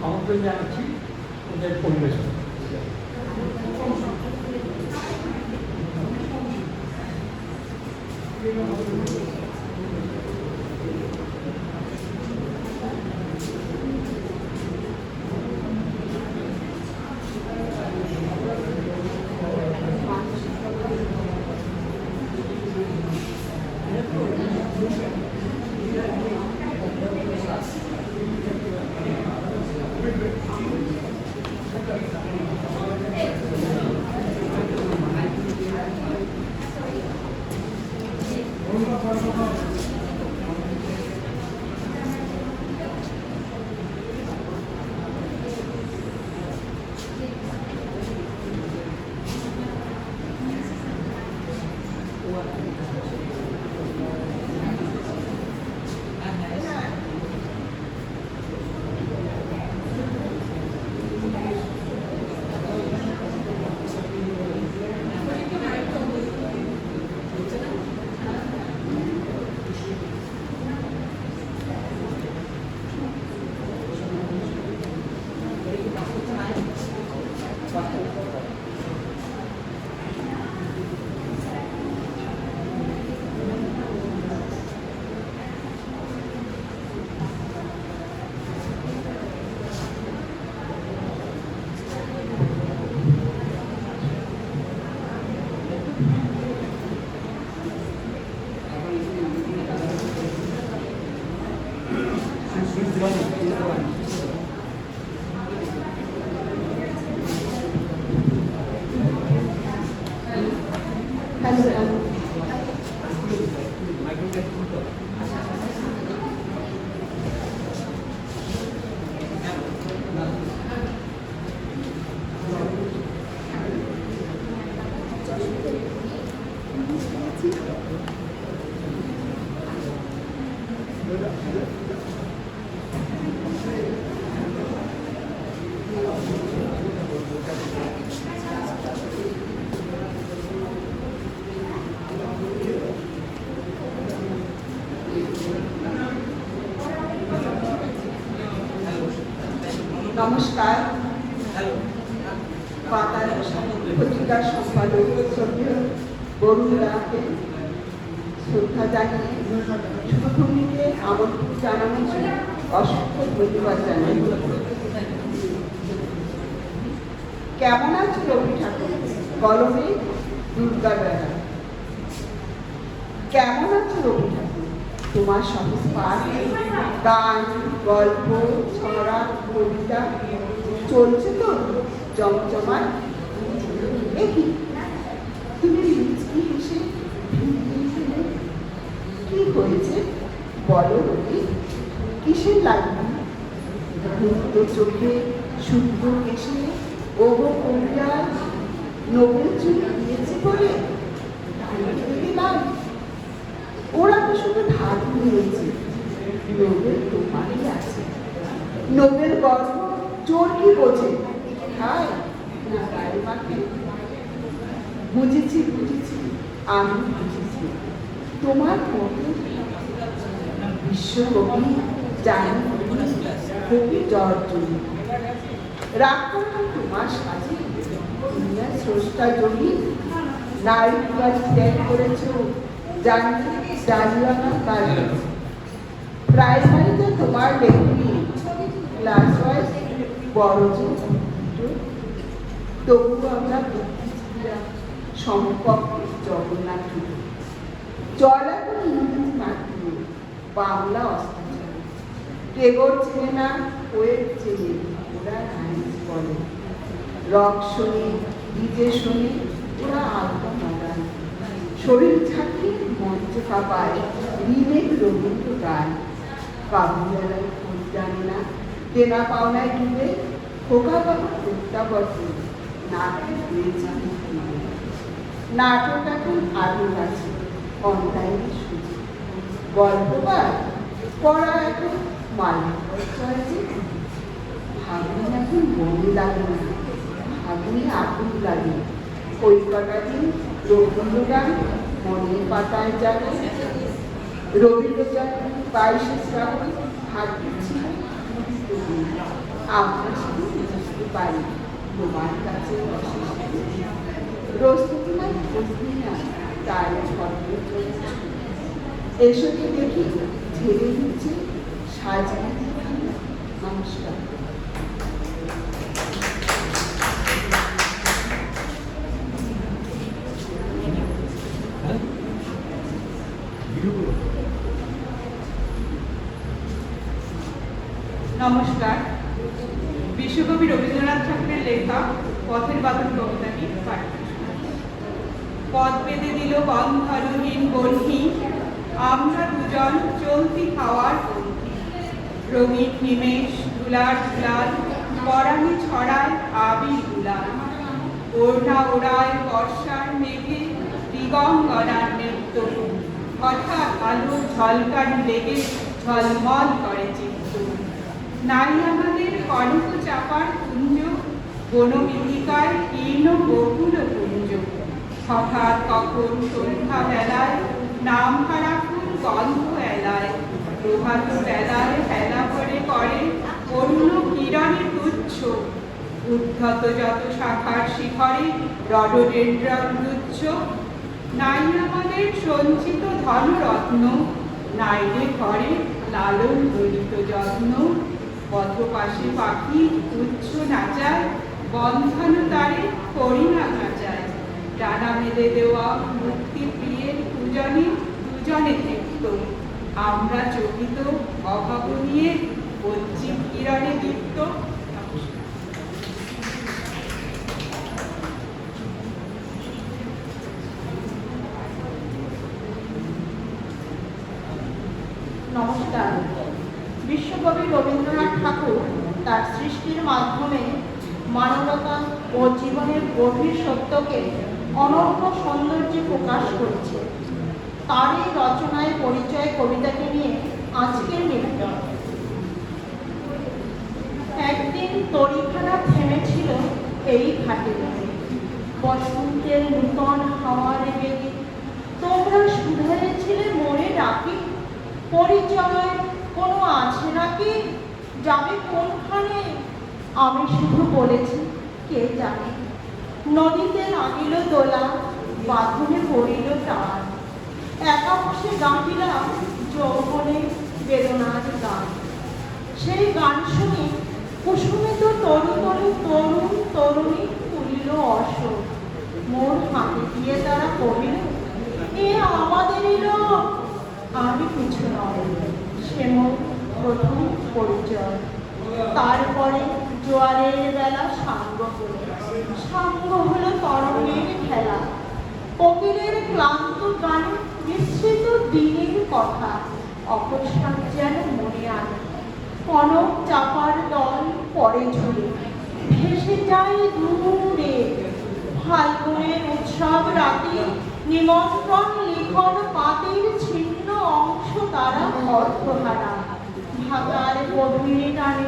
S2: আমন্ত্রণ জানাচ্ছি ওদের পরিবেশন।
S9: নমস্কার। পাতার পত্রিকার সম্পাদক শ্রদ্ধেয় বরুণ দাকে শ্রদ্ধা জানিয়ে শুভভূমিকে আমন্ত্রণ জানানোর জন্য অসংখ্য ধন্যবাদ জানাই। কেমন আছে রবি ঠাকুর? কলমে দুর্গা বেড়া। কেমন আছে রবি ঠাকুর? তোমার সহজ পাঠ, গান, গল্প, ছড়া, কবিতা চলছে তো জমজমাট? কি তুমি মিষ্টি হেসে কি হয়েছে বলো রবি? কিসের লাগবে? মুক্ত চোখে শুদ্ধ কেশে ওগো কবিরাজ নোবেল চুল দিয়েছে বলে দিলাম। ওরা তো শুধু ধার নিয়েছে, নোবেল তোমারই আছে। নোবেল গর্ব চোর কি বোঝে, খায় না গায়ে মাখে? বুঝেছি বুঝেছি, আমি বুঝেছি তোমার মতো বিশ্বকবি জানি কবি জর্জনী। রাগ করো তোমার সাথে দুনিয়ার স্রষ্টা জমি। নারী বাড়ি ত্যাগ করেছ জানিয়ানা কাজ। প্রাইমারিতে তোমার লেখনি ক্লাস ওয়াইজ বড় তবুও আমরা সমকক্ষ জগন্নাথ। চল এখন ইংরেজি মাধ্যমে, বাংলা অস্ত্র টেগর চেনে না, পোয়েট চেনে, ওরা সায়েন্স বলে। রক শুনি, ডিজে শুনি, ওরা আলপা মডার্ন। শরীর ঝাঁকি মঞ্চে কাঁপায় রিমেক রবীন্দ্র গান। কাবুলিয়ালায় খোঁজ জানে না, দেনা পাওনায় ডুবে খোকা বাবা প্রত্যাবর্তন নাটক হয়েছে। নাটক এখন আলো আছে, অনলাইনে সুযোগ। গল্পবার পড়া এখন মালিক চলছে। ভাগ্নি এখন মনে লাগে না, ভাগ্নি আগুন লাগে। ওই কটা দিন রবীন্দ্র গান মনের পাতায় যাবে। রবীন্দ্র জন্ম 22শে শ্রাবণ ভাগ্য ছিল। আমরা শুধু বুঝতে পারি তোমার কাছে প্রস্তুতি না বুঝবি না, তাই ছন্দ চলছে। এসো তো দেখি ঝেড়ে দিচ্ছে সাজিয়ে। নমস্কার।
S14: নমস্কার। বিশ্বকবি রবীন্দ্রনাথ ঠাকুরের লেখা পথের বাঁধন কবিতাটি পাঠ করছি। পথ বেঁধে দিল বন্ধনহীন বন্ধি, আমরা দুজন চলতি খাওয়ার বন্ধি। রঙিন নিমেষ দুলার দুলাল, পরাণে ছড়ায় আবির গুলাল। ওড়না ওড়ায় বর্ষার মেঘে দিগঙ্গনার নৃত্য। হঠাৎ আলোর ঝলকানি লেগে ঝলমল করে চিত্ত। নারী আমাদের কনক চাপার কুঞ্জ, বনবিধিকায় কীর্ণ বকুল কুঞ্জ। হঠাৎ কখন সন্ধ্যা বেলায় নাম হারা ফুল গন্ধ এলায়। প্রভাত বেলায় ফেলা ভরে করে অন্য কিরণে তুচ্ছ। উদ্ধত যত শাখার শিখরে রডোডেন্ড্রন গুচ্ছ। নাই আমাদের সঞ্চিত ধনরত্ন, নাইরে ঘরে লালন গণিত যত্ন। পথপাশে পাখি উচ্চ নাচায়, বন্ধন তারে করি না ঘাচায়। ডানা বেঁধে দেওয়া মুক্তি প্রিয়ের পূজনে দুজনে তৃপ্ত। আমরা চকিত অভাব নিয়ে পশ্চিম কিরণে দীপ্ত।
S15: নমস্কার। বিশ্বকবি রবীন্দ্রনাথ ঠাকুর তার সৃষ্টির মাধ্যমে মানবতা ও জীবনের গভীর সত্যকে অনন্য সৌন্দর্যে প্রকাশ করছে। তার এই রচনায় পরিচয় কবিতাকে নিয়ে আজকের নিবেদন। একদিন তরিখানা থেমেছিল এই ঘাটে, বসন্তের নূতন হাওয়ার বেগে তোমরা শুধাইছিলে মনে ডাকি, পরিচয় কোনো আছে নাকি, যাবে কোনখানে? আমি শুধু বলেছি কে জানে। নদীতে লাগিল দোলা, বাঁধনে পড়িল টান, একা বসে গাহিলাম যৌবনে বেদনার গান। সেই গান শুনে কুসুমিত তরু তরু তরুণ তরুণী তুলিল অশোক, মোর হাতে দিয়ে তারা কহিল এ আমাদেরই লোক। আমি কিছু নয়, সে মোর প্রথম পরিচয়। তারপরে জোয়ারের বেলা সাঙ্গ হলো, সাঙ্গ হলো তরঙ্গের খেলা, কোকিলের ক্লান্ত গানে মিশ্রিত দিনের কথা অকস্মাৎ যেন মনে আনে। কনক চাপার দল পরে ঝুলে ভেসে যায় দূরে, ফাল্গুনের উৎসব রাতে নিমন্ত্রণ লিখন পাতের ছিন্ন অংশ তারা অর্থহারা। ঢাকার গভীর টানে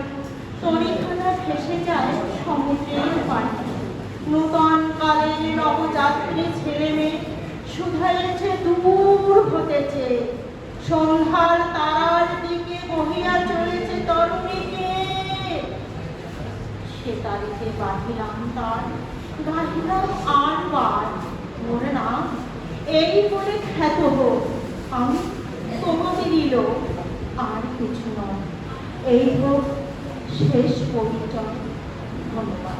S15: তরিখানা ভেসে যায় সমুদ্রের পানি। নূতন কালের নবযাত্রী ছেলে মেয়ে শুধাইছে দূর হতেছে, সন্ধ্যার তারার দিকে বহিয়া চলেছে তরুণীকে। সে তারিখে বাহিলাম তার, গাহিলাম আর বার, মনে না এই বলে খ্যাত হোক আমি তোমাকে দিল, আর কিছু নয়। এই হোক শেষ পরিচয়। ধন্যবাদ।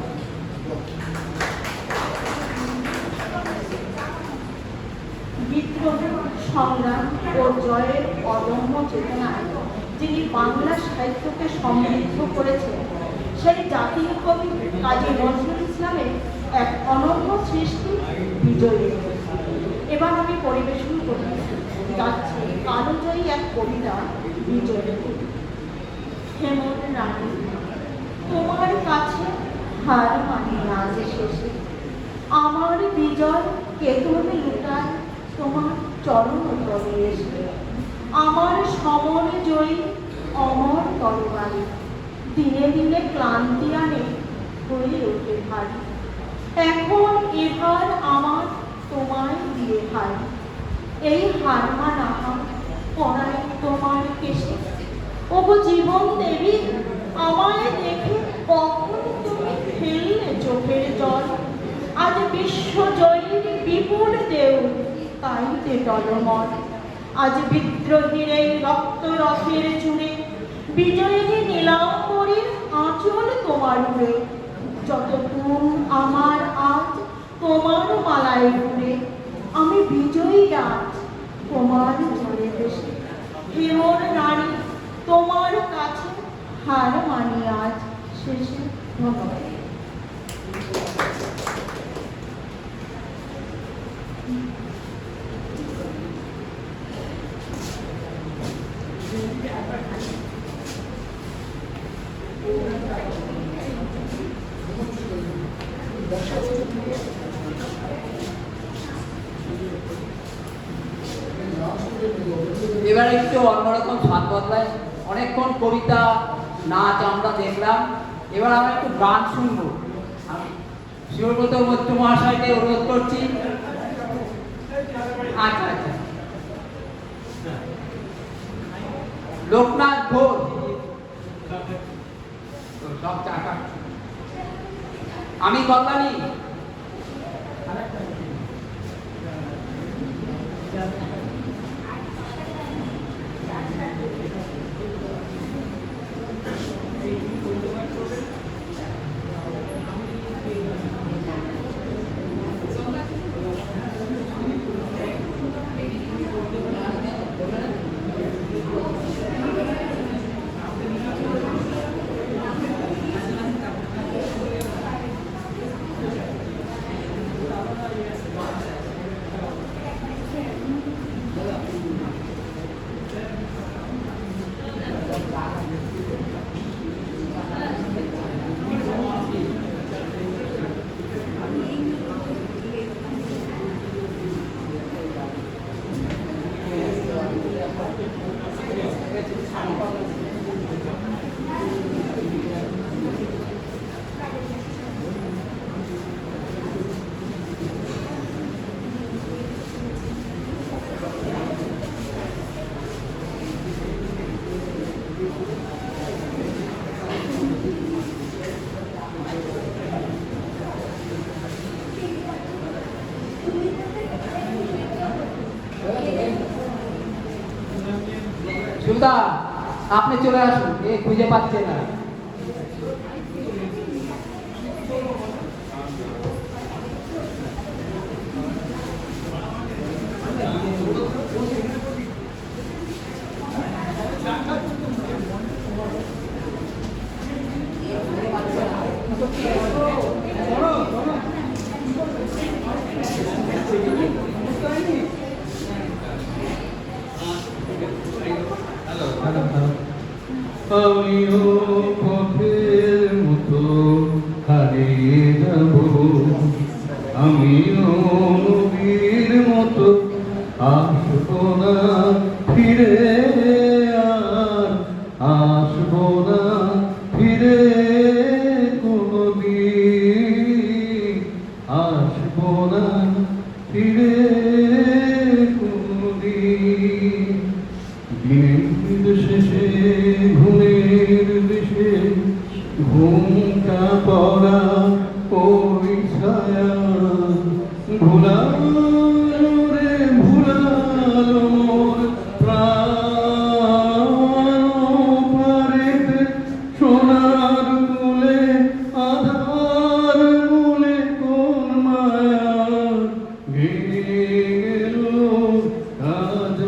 S15: বিদ্রোহ সংগ্রাম ও জয়ের অদম্য চেতনায় যিনি বাংলা সাহিত্যকে সমৃদ্ধ করেছেন, সেই জাতীয় কবি কাজী নজরুল ইসলামের এক অনন্য সৃষ্টি বিজয়ী। এবার আমি পরিবেশন করতে যাচ্ছি কালোজয়ী এক কবিতা বিজয়ী। হেমন রানী, তোমার কাছে হার মানি আজ শেষে, আমার বিজয় কেতন লুটায় তোমার চরণ তলে এসে। আমার সমর জয়ী অমর তরবারি, দিনে দিনে ক্লান্তি আনে হয়ে ওঠে ভারী। এখন এবার আমার তোমায় দিয়ে হার, এই হার মানা পড়ায় তোমার কেশে। ওগো জীবন দেবী, আমায় দেখে কখন তুমি ফেললে চোখের জল। আজ বিশ্বজয়ীর বিপুল দেউ তাইতে টলমল। আজ বিদ্রোহীর এই রক্ত রথের চূড়ে বিজয়ী নীলাম্বরীর আঁচল তোমার উড়ে। যত গুণ আমার আজ তোমার মালায় ঘুরে, আমি বিজয়ী আজ তোমার জলে দেশে। হেমর নারী, তোমার কাছে হার মানি আজ শেষে। ধন্যবাদ।
S2: এবার একটু অন্যরকম স্বাদ বদলায়। অনেকক্ষণ কবিতা নাচ আমরা দেখলাম, এবার আমরা একটু গান শুনবো। আমি শিবব্রত মৈত্র মহাশয়কে অনুরোধ করছি। আচ্ছা আচ্ছা, লোকনাথ ঘোষ সব চাকা, আমি কল্যাণী। সুলতান, আপনি চলে আসুন, এ খুঁজে পাচ্ছে না।
S16: আমিও পথের মতো হারিয়ে যাব, আমিও নবীর মতো আসবো না ফিরে, আর আসবো না ফিরে কোনদিন, আসবো না ফিরে কোনদিন। দিনের শেষে ঘুমের দেশে ঘুমটা পড়া ওই ছায়া ভুলালো রে ভুলালো মোর প্রাণ পারেতে সোনার মূলে আধার মূলে কোন মায়া গেল আজ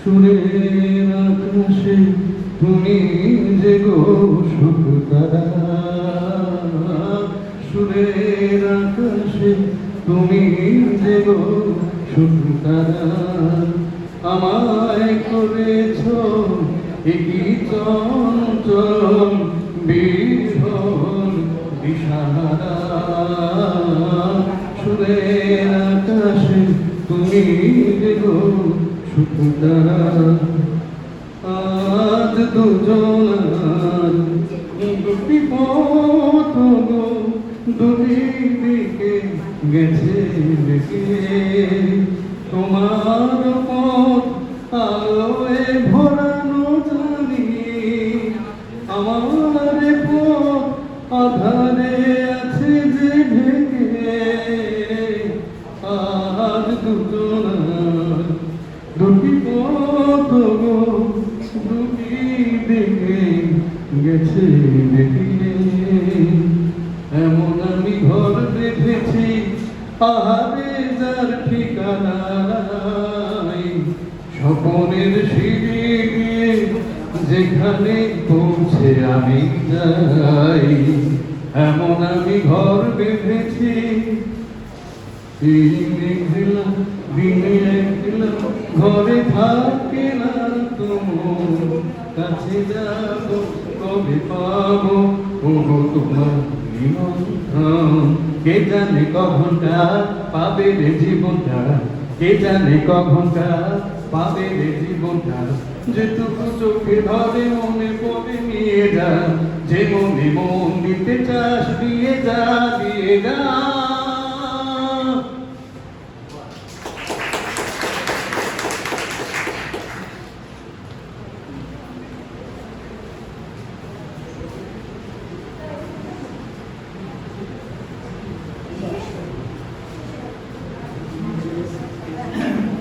S16: সুরের আকাশে তুমি যে গো সুখ তারা, সুরের আকাশে তুমি যে গো সুখ তারা, আমায় করেছ একই চঞ্চল বিহল দিশাহারা, সুরের আকাশে তুমি যে গো সুখ তারা। আজ দুজনার দুটি পথ গো দুটি দিকে গেছে দেখে, তোমার পথ আলোয় ভরানো জানি, আমার পথ আধারে আছে যে ঢেকে। আজ দুজনার দুটি পথ গো দুটি দিকে গেছে দেখে, এমন আমি ঘর দেখেছি আহারে যার ঠিকানা নাই, স্বপনের সিঁড়ি দিয়ে যেখানে পৌঁছে আমি যাই, এমন আমি ঘর বেঁধেছি দিনে একলা ঘরে থাকে না তোমার কাছে যাব কবে পাবো ওগো তোমার নিমন্ত্রণ। কে জানে কখনটা পাবে রে জীবনটা, কে জানে কখনটা পাবে রে জীবনটা, যেটুকু চোখে ধরে মনে পড়ে নিয়ে যা, যে মনে মন দিতে চাস দিয়ে যা দিয়ে যা।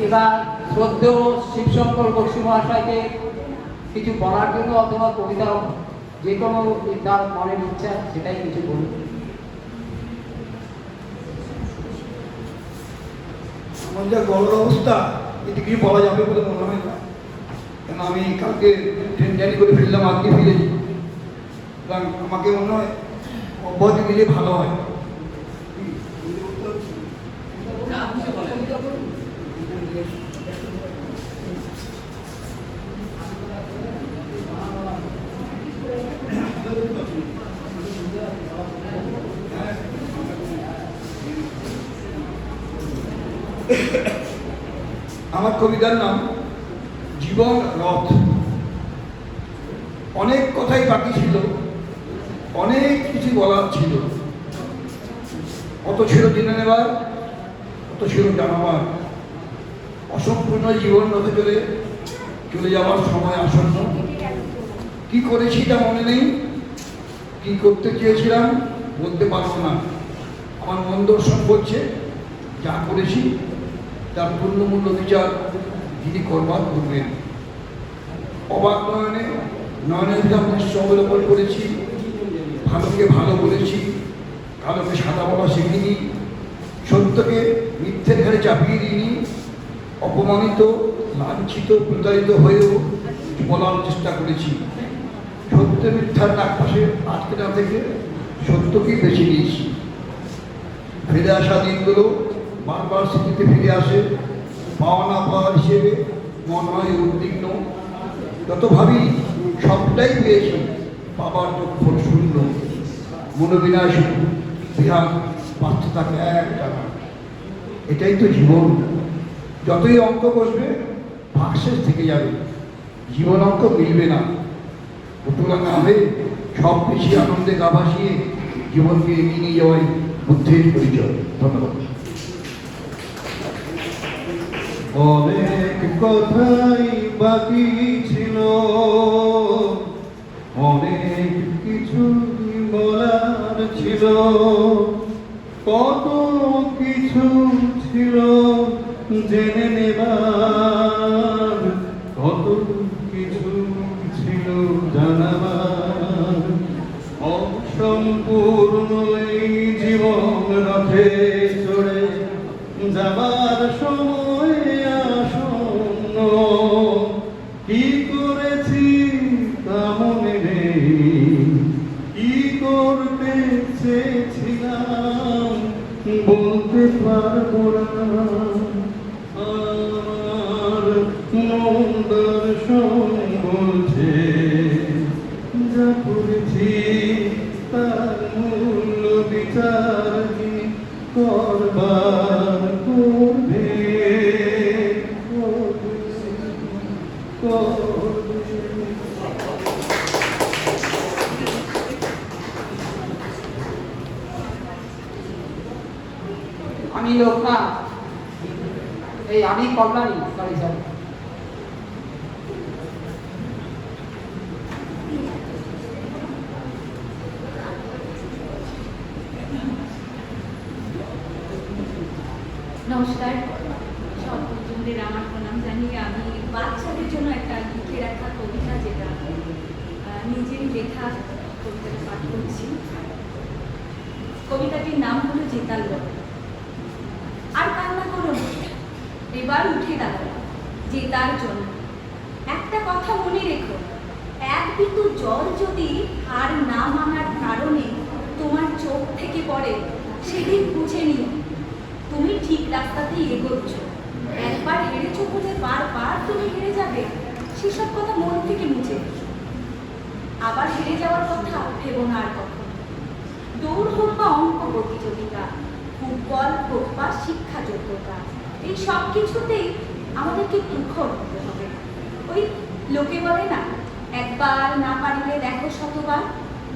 S2: এবার শ্রদ্ধেয় শিবশঙ্কর বক্সী মহাশয়কে কিছু বলার জন্য অথবা কবিতা যে কোনো তার মনের ইচ্ছা সেটাই কিছু বলুন।
S3: আমার যা গড় অবস্থা এটি কিছু বলা যাবে বলে মনে হয় না, কেন আমি কালকে ট্রেন জার্নি করে ফিরলাম, আজকে ফিরেছি, এবং আমাকে মনে হয় অব্যাহতি দিলে ভালো হয়। আমার কবিতার নাম জীবন রথ। অনেক কথাই বাকি ছিল, অনেক কিছু বলার ছিল, কত ছিল জেনে নেবার, কত ছিল জানাবার। অসম্পূর্ণ জীবন রথে চলে যাওয়ার সময় আসন্ন। কি করেছি তা মনে নেই, কি করতে চেয়েছিলাম বলতে পারবো না। আমার মন দর্শন করছে, যা করেছি
S17: তার পূর্ণমূল্য বিচার যিনি করবার করবেন। অবাক নয়নের দৃশ্য অবলোকন করেছি, ভালোকে ভালো বলেছি, কালোকে সাদা বলা শিখিনি, সত্যকে মিথ্যের ঘাড়ে চাপিয়ে দিইনি, অপমানিত, লাঞ্ছিত, প্রতারিত হয়েও বলার চেষ্টা করেছি। সত্য মিথ্যার নাকপাশে আটকে না থেকে সত্যকেই বেছে নিয়েছি। ফিরে আসা দিনগুলো বারবার স্মৃতিতে ফিরে আসে, পাওয়া না পাওয়ার হিসেবে মন হয় উদ্বিগ্ন। যত ভাবি সবটাই পেয়েছি, বাবার যখন শূন্য, মনোবিনাশ বিহার বাঁচতে থাকে এক টানা। এটাই তো জীবন। যতই অঙ্ক বসবে ভাগশেষ থেকে যাবে, জীবন অঙ্ক মিলবে না। পুতুলা না হয়ে সব বেশি আনন্দে গা ভাসিয়ে জীবনকে এগিয়ে নিয়ে যাওয়াই বুদ্ধির পরিচয়। ধন্যবাদ।
S16: অনেক কথাই বাকি ছিল, অনেক কিছু বলার ছিল, কত কিছু ছিল জেনে নেবার, কত কিছু ছিল জানাবার। অসম্পূর্ণ এই জীবন রথে চড়ে যাবার সময় আসন্ন, কি করেছি তা মনে নেই, কি করতে চেয়েছিলাম বলতে পারবো না। আমার মন দর্শন বলছে, যা করেছি তার মূল্য বিচার করবার করবে।
S2: আমি লোকনাথ, আমি কল্যাণী, সরি।
S18: নমস্কার সব বন্ধুদের, আমার প্রণাম জানিয়ে আমি বাচ্চাদের জন্য একটা লিখে রাখা কবিতা, যেটা নিজেরই লেখা কবিতাটা পাঠ করছি। কবিতাটির নাম হলো জেতার লোক। আর কান্না করো না, এবার উঠে দাঁড়াও জেতার জন্য। একটা কথা মনে রেখো, এক বিন্দু জল যদি আর না মানার কারণে তোমার চোখ থেকে পড়ে, সেদিন বুঝে নিও তুমি ঠিক রাস্তাতেই এগোচ্ছ। একবার হেরেছো বলে বারবার তুমি হেরে যাবে, সেসব কথা মন থেকে মুছে আবার হেরে যাওয়ার কথা ভেবো না আর কখনো। দৌড় হোক বা অঙ্ক প্রতিযোগিতা, ফুটবল হোক বা শিক্ষা যোগ্যতা, এই সব কিছুতেই আমাদেরকে তুখর হতে হবে। ওই লোকে বলে না, একবার না পারিলে দেখো শতবার।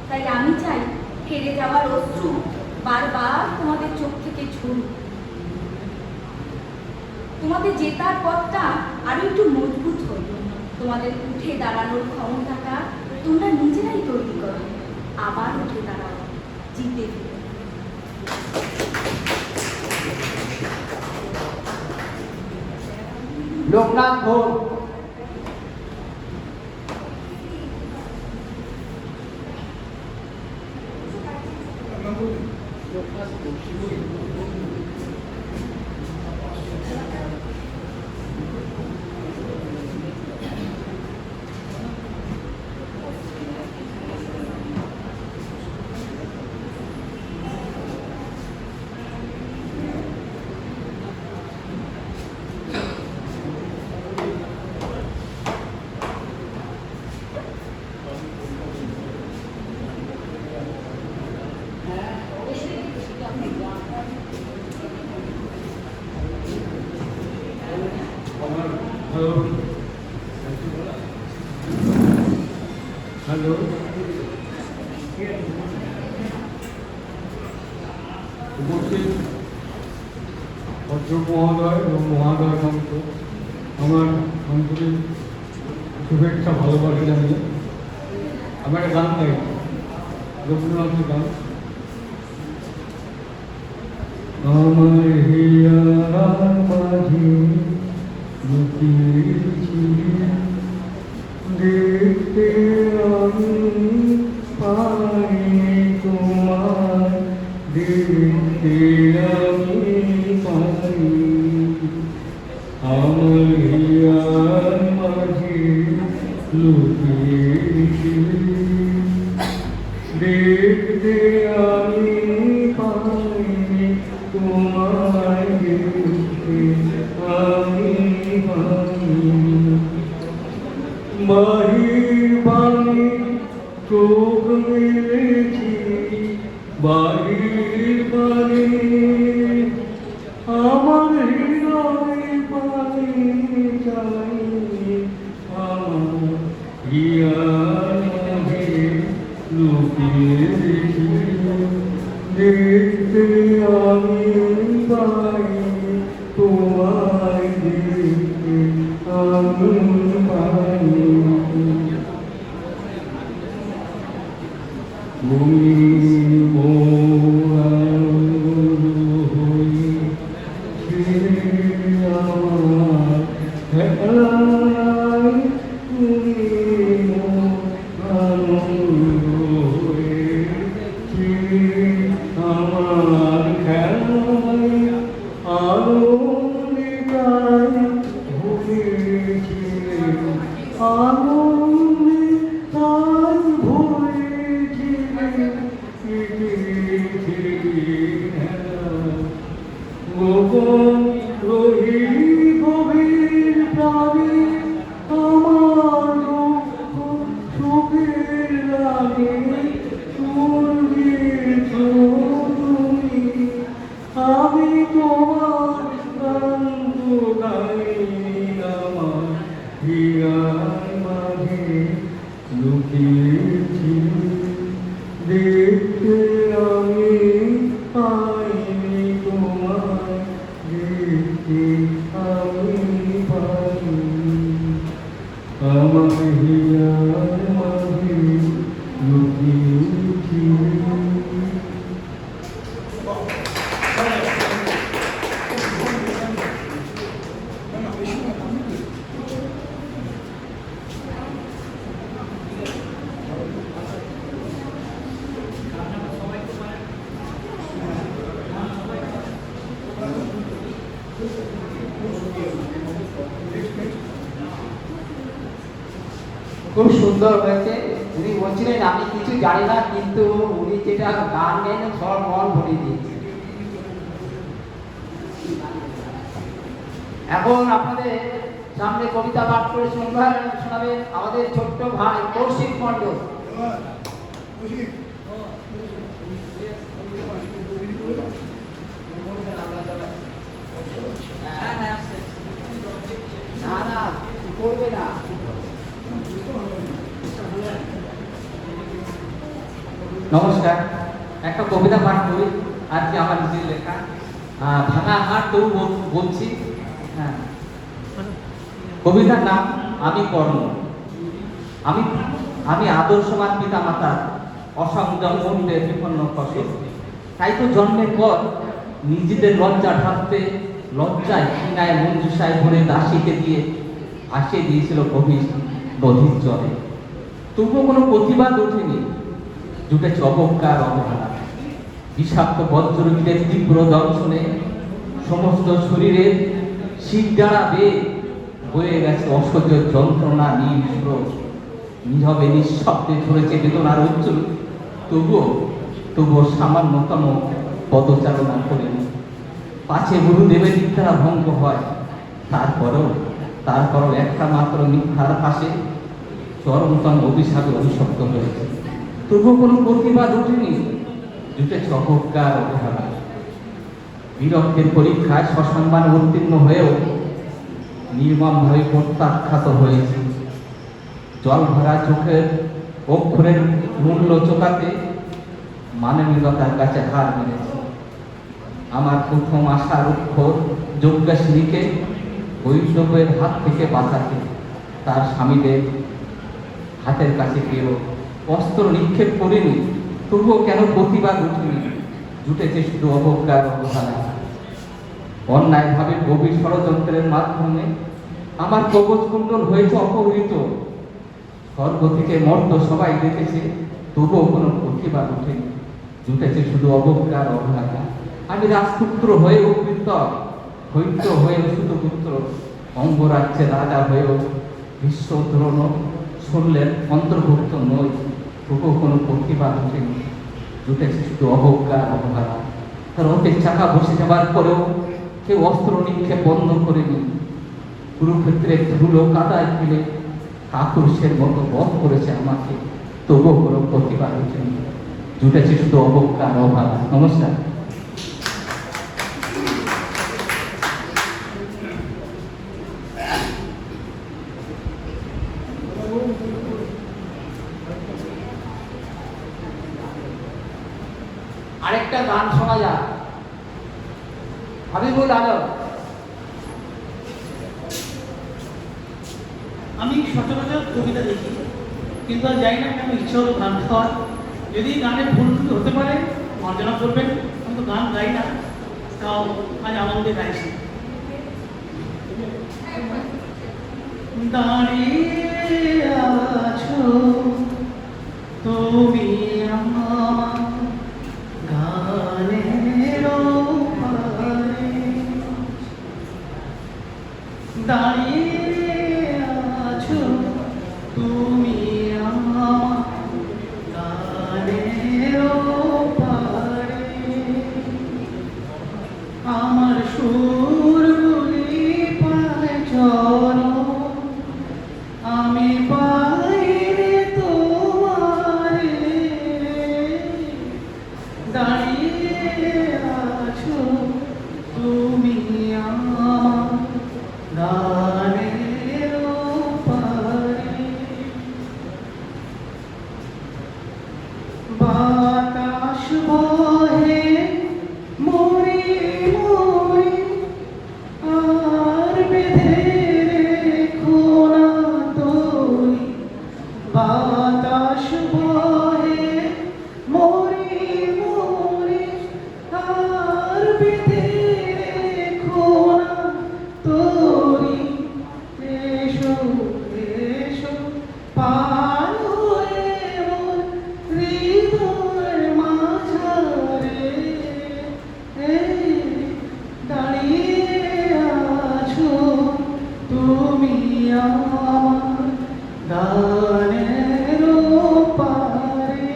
S18: তাই আমি চাই হেরে যাওয়ার অশ্রু বারবার তোমাদের চোখ থেকে ঝরুক। তোমাদের জেতার পথটা আরো একটু মজবুত হইল। তোমাদের উঠে দাঁড়ানোর ক্ষমতাটা তোমরা নিজেরাই তৈরি করো। আবার উঠে দাঁড়াও, জিতে দিও।
S2: লোকনাথ ঘোষ।
S16: হ্যালো, উপস্থিত ভদ্র মহোদয় এবং মহোদয় মন্ত্র, আমার আন্তরিক শুভেচ্ছা ভালোবাসা জানিয়ে আমি একটা গান গাই, রবীন্দ্রনাথের গান। আমার হিয়ার মাঝে লুকিয়েছি, দেখতে আমি পাই তোমার, দেখতে আমি পাই। আমার হিয়ার মাঝে লুকিয়েছি, দেখতে আমি পাই তোমায়, দেখতে আমি পাই। বাহির বাণী চোখ মেলেছি, বাহির বাণী আমার হৃদয় পানি চাই। আমার হিয়ার মাঝে লুকিয়েছি, দেখতে আমি পাই তোমায়, দেখতে আমি পাই। তুমি মোর হয়ে আমার হেলায়, তুমি মোর হয়েছি আমার খেলায়, আনন্দিতায় ভুলেছিলে, আনন্দিতায় ভুলেছিলে, গোপন রহি গভীর প্রাণী আমার দুঃখ সুখের লাগে, শুনবিছ তুমি আমি তোমার কান্ত গাই। আমার হিয়ার মাঝে লুকিয়েছি, দেখতে আমি পাইনি তোমায়, দেখতে আমি পাই। আমার হিয়ার মাঝে লুকিয়েছি।
S2: খুব সুন্দর হয়েছে। উনি বলছিলেন আমি কিছু জানি না, কিন্তু উনি যেটা গান গেলেন সব মন ভরিয়ে দিয়েছে। এখন আপনাদের সামনে কবিতা পাঠ করে শোনাবেন আমাদের ছোট্ট ভাই কৌশিক মণ্ডল। না না করবে না। নমস্কার, একটা কবিতা পাঠ করি আজকে আমার নিজের লেখা। ভাঙা হাট তবু বলছি। হ্যাঁ, কবিতার নাম আমি কর্ম। আমি আদর্শবান পিতা মাতার অসংযম মন্ডে বিপন্ন ফসল। তাই তো জন্মের পর নিজেদের লজ্জা ঢাকতে লজ্জায় কিনায় মঞ্জুষায় ভরে দাসীকে দিয়ে ভাসিয়ে দিয়েছিল গভীর নদীর জলে। তবুও কোনো প্রতিবাদ ওঠেনি, জুটেছে অবজ্ঞার অবহেলা। বিষাক্ত বজ্রগীতের তীব্র দর্শনে সমস্ত শরীরের শিরদাঁড়া বেয়ে বয়ে গেছে অসহ্য যন্ত্রণা নীল স্রোত। নীরবে নিঃশব্দে ঝরেছে বেদনার উজ্জ্বল। তবুও সামান্যতম পদচারণা করেনি। পাছে গুরুদেবের দীক্ষারা ভঙ্গ হয়, তারপরও একটা মাত্র মিথ্যার পাশে চরমতম অভিশাপে অভিশপ্ত হয়েছে। তবুও কোনো প্রতিবাদ ওঠেনি, জুটেছে অবজ্ঞার অবহেলা। বীরত্বের পরীক্ষায় সসম্মান উত্তীর্ণ হয়েও নির্মমভাবে প্রত্যাখ্যাত হয়েছে। জল ভরা চোখের অক্ষরের মূল্য চোকাতে মানবিকতার কাছে হার মেনেছে। আমার প্রথম আশার অক্ষর যজ্ঞাশ্রীকে বৈষ্ণবের হাত থেকে বাঁচাতে তার স্বামীদের হাতের কাছে কেউ অস্ত্র নিক্ষেপ করেনি। তবুও কেন প্রতিবাদ উঠেনি, জুটেছে শুধু অবজ্ঞার অবহেলা। অন্যায়ভাবে গভীর ষড়যন্ত্রের মাধ্যমে আমার কবচ কুণ্ডল হয়েছে অপহৃত। স্বর্গ থেকে মর্ত সবাই দেখেছে, তবুও কোনো প্রতিবাদ ওঠেনি। জুটেছে শুধু অবজ্ঞার অবহেলা। আমি রাজপুত্র হয়েও কৃতক, হৈত্য হয়েও সুতপুত্র, অঙ্গরাজ্যে রাজা হয়েও বিশ্বদ্রোণ শুনলেন অন্তর্ভুক্ত নই, তবুও কোনো প্রতিবাদ ওঠেনি। জুটেছে শুধু অবজ্ঞার অবহেলা। তার রথের চাকা বসে যাবার পরেও কেউ অস্ত্র নিক্ষেপ বন্ধ করেনি। কুরুক্ষেত্রে ধুলো কাদায় ফেলে কাপুরুষের মতো বধ করেছে আমাকে, তবুও কোনো প্রতিবাদ ওঠেনি। জুটেছে শুধু অবজ্ঞার অবহেলা। নমস্কার। আরেকটা গান শোনা যাক, হাবিবুল আলম।
S19: আমি সচরাচর কবিতা দেখি, কিন্তু আর জানি না কেন ইচ্ছা হলো গান খাওয়ার। যদি গানের ভুল ত্রুটি হতে পারে মার্জনা করবেন, আমি তো গান গাই না, তাও আজ আনন্দে গাইছি। দাঁড়িয়ে আছো তুমি আমার গানের পারে, দাঁড়িয়ে আছো তুমি আমার গানের পারে, আমার সুরগুলি পায় চলো, আমি পাইরে তোমারে, দাঁড়িয়ে আছো তুমি আমার গানের পারে। বাতাস বহে মরি মরি, আর বেঁধে রেখো না দড়ি। বাতাস বহে মরি মরি, আর বেঁধে রেখো না দড়ি। এসো এসো পার হয়ে মোর হৃদয়ের মাঝারে, দাঁড়িয়ে আছো তুমি আমার গানের পারে।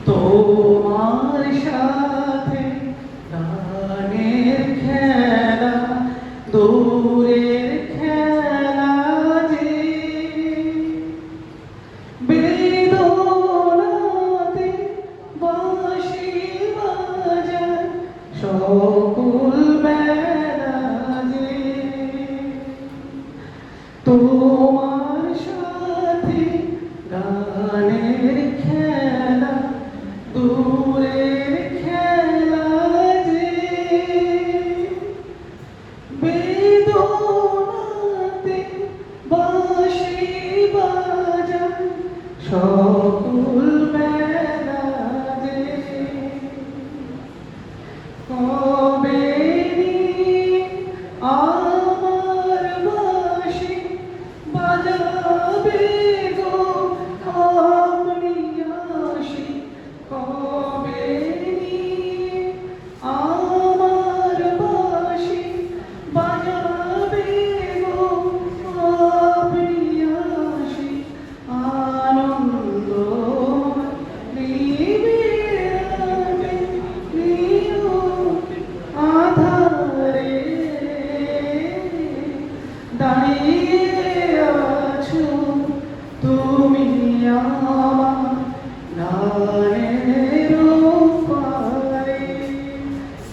S19: তোমার সাথে গানের খেলা দূরের খেলা যে, বেদনাতে বাঁশি বাজায় সকল বেলা যে। তোমার সাথে গানের খেলা দূরের খেলা যে, বেদনাতে বাঁশি বাজায় সকল বেলা যে। কবে আমার বাঁশি বাজাবে গো আপনি আসি, কবে আমার বাঁশি বাজাবে গো আপনি আসি। আনন্দ নিবিড়াবে নিয় আধারে, দাঁড়িয়ে আছো তুমি আমার গানের পারে।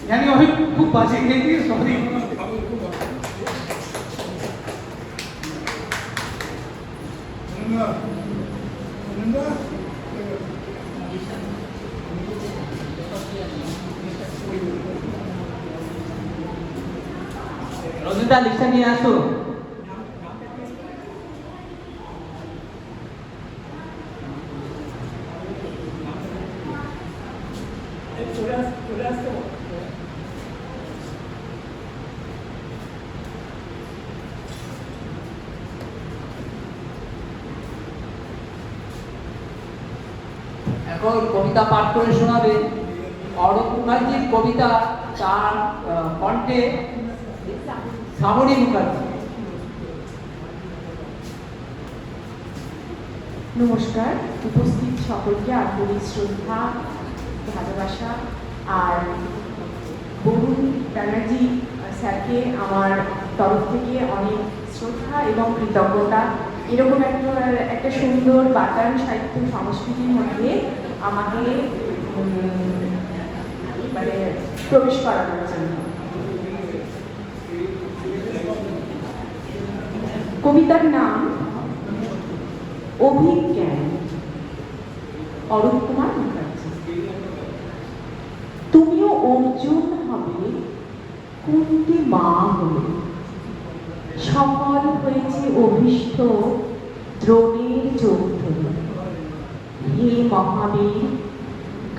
S19: জানি আমি খুব বাজে গেছি, সরি।
S2: রঞ্জিতা লিখে নিয়ে আসো।
S13: চলে আসতে বলো।
S2: এখন কবিতা পাঠ করে শোনাবে অরূপ মুখার্জির কবিতা, তার কণ্ঠে শ্রাবণী মুখার্জি।
S20: নমস্কার, উপস্থিত সকলকে আন্তরিক শ্রদ্ধা, ভালোবাসা আর বরুণ ব্যানার্জি স্যারকে আমার তরফ থেকে অনেক শ্রদ্ধা এবং কৃতজ্ঞতা। এরকম একটা সুন্দর বাতায়ন সাহিত্য সংস্কৃতির মধ্যে আমাকে মানে প্রবেশ করানোর জন্য। কবিতার নাম অভিজ্ঞান, অরূপ কুমার মুখার্জি। তুমিও অর্জুন হবে, কুন্তি মা হলে, সফল হয়েছে অভীষ্ট দ্রোণের যৌথনে। হে মহাবীর,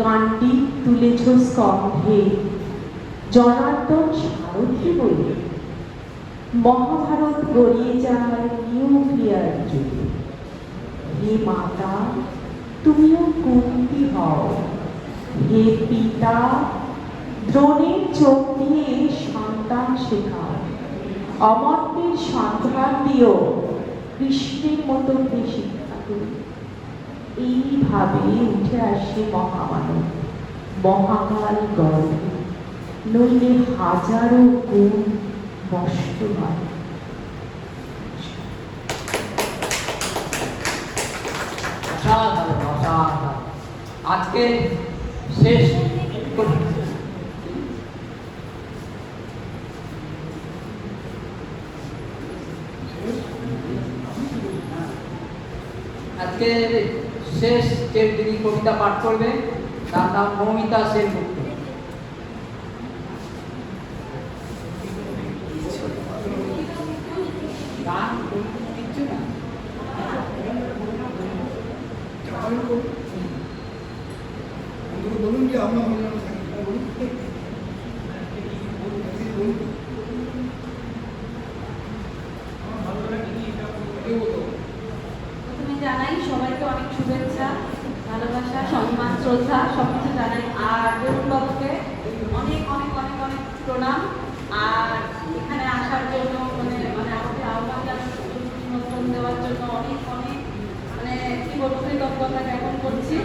S20: গান্ডি তুলেছ স্কন্ধে, জনার্দন সারথি বলে। মহাভারত গড়িয়ে যায় নিউক্লিয়ার যুগে। হে মাতা, তুমিও কুন্তি হও। হে পিতা, দ্রোণের চোখ দিয়ে সন্তান শেখাও। অমর্তের সন্তান দিও, কৃষ্ণের মতো শিক্ষা করি। এইভাবে উঠে আসে মহামানব মহাকাল গর্ভে, নইলে হাজারো গুণ নষ্ট হয়।
S2: অসাধারণ, অসাধারণ। আজকে শেষ আজকে শেষ যে যিনি কবিতা পাঠ করবে তার নাম মৌমিতা সেনগুপ্ত। গান কিচ্ছু না,
S3: বলুন যে আমরা
S18: প্রথমে জানাই সবাইকে অনেক শুভেচ্ছা, ভালোবাসা, সম্মান, শ্রদ্ধা সবকিছু জানাই। আর বরুণ বাবুকে অনেক অনেক অনেক অনেক প্রণাম। আর এখানে আসার জন্য মানে আমাকে আহ্বান নিমন্ত্রণ দেওয়ার জন্য অনেক অনেক মানে কি বলবো কৃতজ্ঞতা জ্ঞাপন করছি।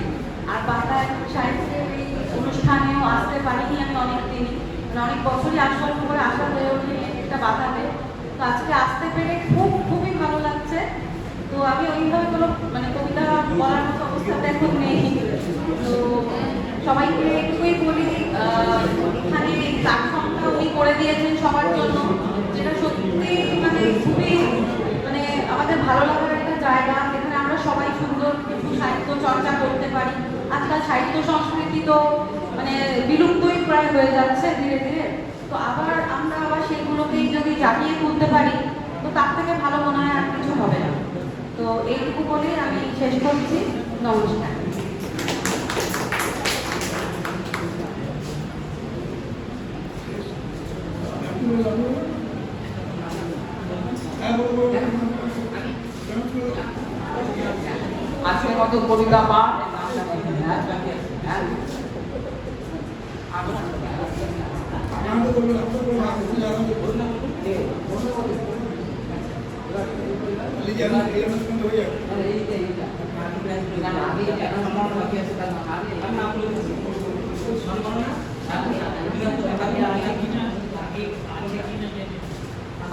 S18: আর বাংলায় সাহিত্যের এই অনুষ্ঠানেও আসতে পারিনি আমি অনেক দিনই, মানে অনেক বছরই আসবার করে আসা হয়ে ওঠেনি একটা বাধাতে। তো আজকে আসতে পেরে খুবই ভালো লাগছে। তো আমি ওইভাবে কোনো মানে কবিতা বলার মতো অবস্থাতে এখন নেই। তো সবাইকে একটুই বলি, এখানে প্ল্যাটফর্মটা উনি করে দিয়েছেন সবার জন্য, যেটা সত্যি মানে খুবই মানে আমাদের ভালো লাগার একটা জায়গা, যেখানে আমরা সবাই সুন্দর কিছু সাহিত্য চর্চা করতে পারি। আজকাল সাহিত্য সংস্কৃতি তো মানে বিলুপ্তই প্রায় হয়ে যাচ্ছে ধীরে ধীরে। তো আমরা আবার সেগুলোকেই যদি জাগিয়ে তুলতে পারি, তো তার থেকে ভালো মনে হয় আর কিছু হবে না। তো এইটুকু বলে আমি শেষ করছি। নমস্কার।
S2: আজকের মতো কবিতা পাঠ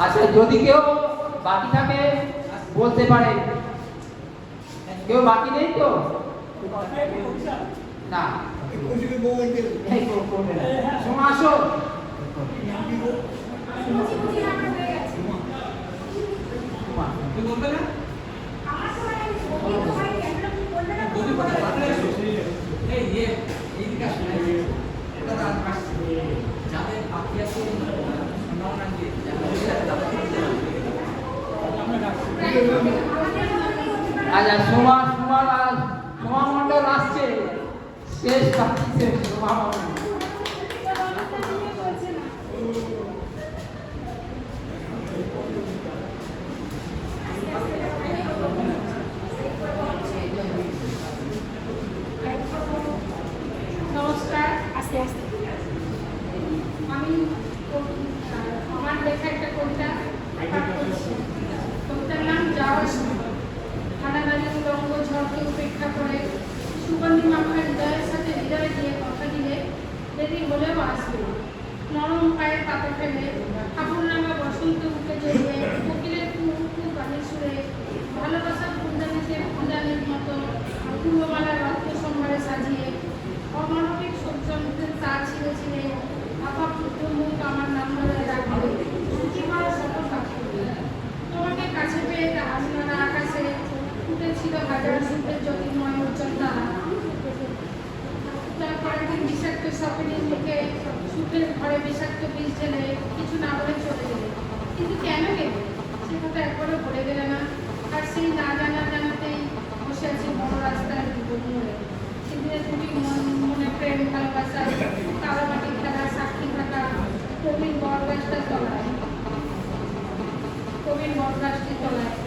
S2: আচ্ছা, যদি কেউ বাকি থাকে বলতে পারে। কেউ বাকি নেই তো? না, আসো। বলবে না আচ্ছা, সোমা মন্ডল আসছে, শেষ সোমা মন্ডল।
S6: আমি আমার লেখা একটা কবিতা পাঠ করছি। কবিতার নাম যাওয়ার সময়। হানাদারি উলঙ্গ ঝড়কে উপেক্ষা করে সুগন্ধি মাখা হৃদয়ের সাথে হৃদয় দিয়ে কথা দিলে দেরি হলেও আসবে। নরম পায়ের পাতা ফেলে আবুলনামা বসন্ত বুকে জড়িয়ে কোকিলের কুকু গানের সুরে ভালোবাসার ফুলদানিতে ফুলদানির মতো ফুলমালার রক্ত সম্ভারে সাজিয়ে অমানবিক সৌজন্যের তার ছিঁড়ে ছিঁড়ে আপা পুত্র মুখ আমার নাম ধরে রাখবে সুখী করা শপথ রাখবে। তোমাকে কাছে পেয়ে আসমানা আকাশে ফুটেছিল হাজার সুখের জ্যোতির্ময় উজ্জ্বল তারা। তারপর একদিন বিষাক্ত স্বপ্নের মুখে সুখের ঘরে বিষাক্ত বীজ ঢেলে কিছু না বলে চলে গেলে। কিন্তু কেন গেলে সে কথা একবারও বলে গেলে না। আর সেই না জানাতেই বসে আছে বড় রাস্তায় মোড়ে। সেদিনের দুটি মনে প্রেম ভালোবাসায় কালামাটি খেলা সাক্ষী থাকা কবির বরগাছটার তলায়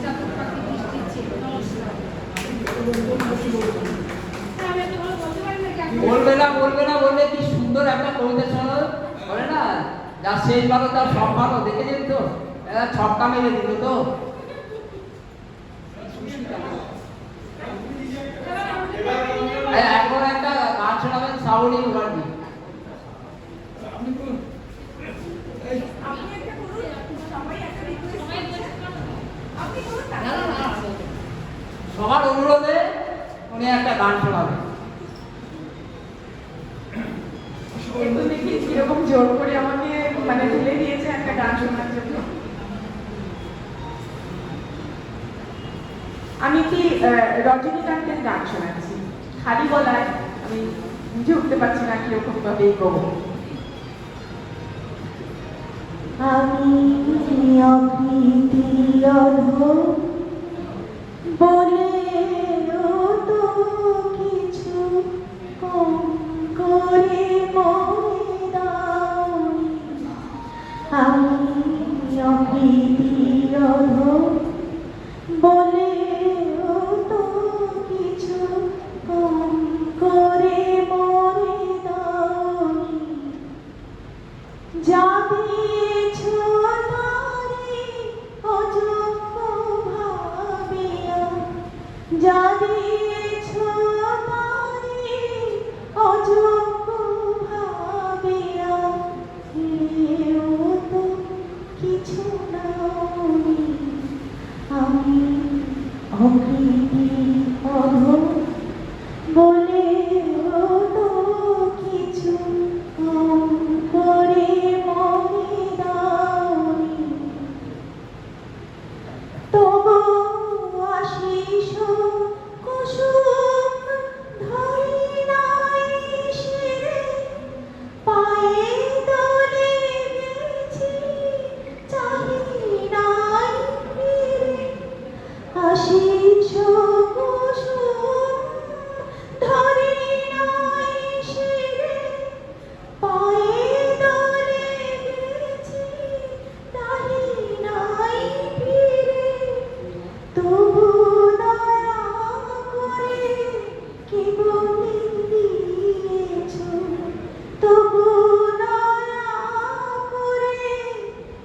S6: চাতক পাখি বৃষ্টির ছিল। নমস্কার। আমি একটা ভালো বলতে পারি না কেন?
S2: বলবে না বললে কি সুন্দর একটা কবিতা শোনো বলে না, যা শেষ ভালো তার সব ভালো। দেখেছেন তো ছক্কা মেরে দিল তো। এখন একটা গান শোনাবেন শ্রাবণী মুখার্জি। সবার অনুরোধে উনি একটা গান শোনাবেন।
S20: একটু দেখি কিরকম জোর করে আমাকে মানে তুলে দিয়েছে একটা গান শোনার জন্য। আমি কি রজনীকান্তের গান শোনাচ্ছি খালি গলায়, আমি বুঝে উঠতে পারছি না কিরকম ভাবে গাবো। আমি অপ্রীতি বলে তো কিছু কম করে মনে দাওনি। আমি অপ্রীতি বলে তো কিছু কম করে মনে দাওনি। যা দিয়েছ তারে অযোগ্য ভাবিয়া, যা দিয়েছ তারে অযোগ্য ভাবিয়া, ফিরেও তো কিছু নাওনি। আমি অকৃতি বলে তো কিছু কম করে মনে দাওনি। তবু আশিস কুসুম ধরি নাই শিরে, পায়ে দোলে গেছি চাহি নাই ফিরে। আশিস কুসুম ধরি নাই শিরে, পায়ে দোলে গেছি চাহি নাই ফিরে। তবু দয়া করে কি বলে দিয়েছ, তবু দয়া করে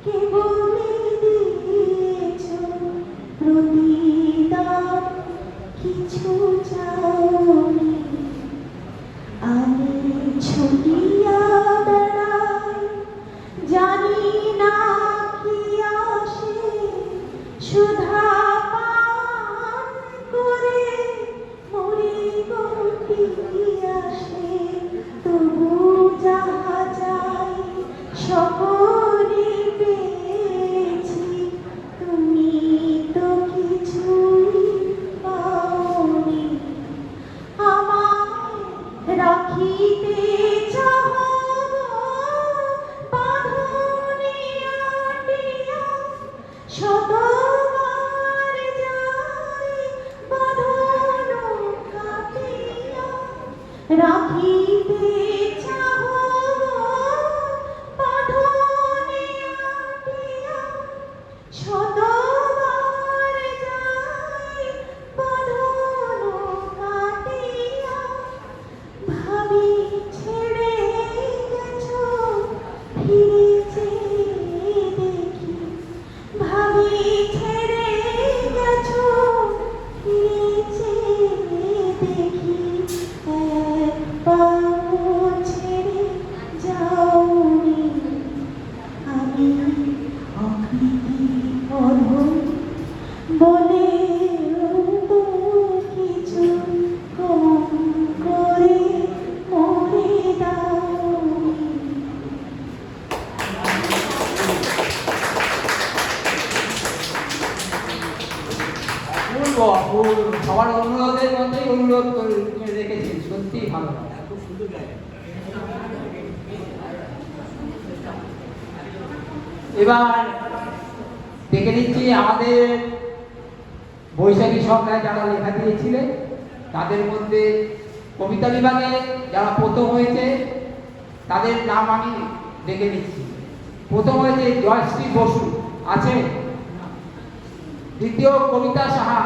S20: কি বলে দিয়েছ। প্রতিদান কিছু চাওনি। আমি ছুটিয়া বেড়াই, জানি না কি আসে, সুধা পান করে মরে গতি আসে। তবু যাহা যাই সকলে পেয়েছি, তুমি তো কিছুই পাওনি। আমায় রাখিতে চাও
S12: ছেড়ে যাওনি, আমি অকৃতি অধম বলে কিছু কম করে মরে দাওনি।
S2: অপূর্ব অপূর্ব, সবার অনুরোধের মধ্যেই অনুরোধ করে রেখেছেন, সত্যি ভালো। খুব সুন্দর জায়গা। এবার দেখে নিচ্ছি আমাদের বৈশাখী সরকার যারা লেখা দিয়েছিলেন তাদের মধ্যে কবিতা বিভাগে যারা প্রথম হয়েছে তাদের নাম আমি দেখে নিচ্ছি। প্রথম হয়েছে জয়শ্রী বসু, আছে। দ্বিতীয় কবিতা সাহা,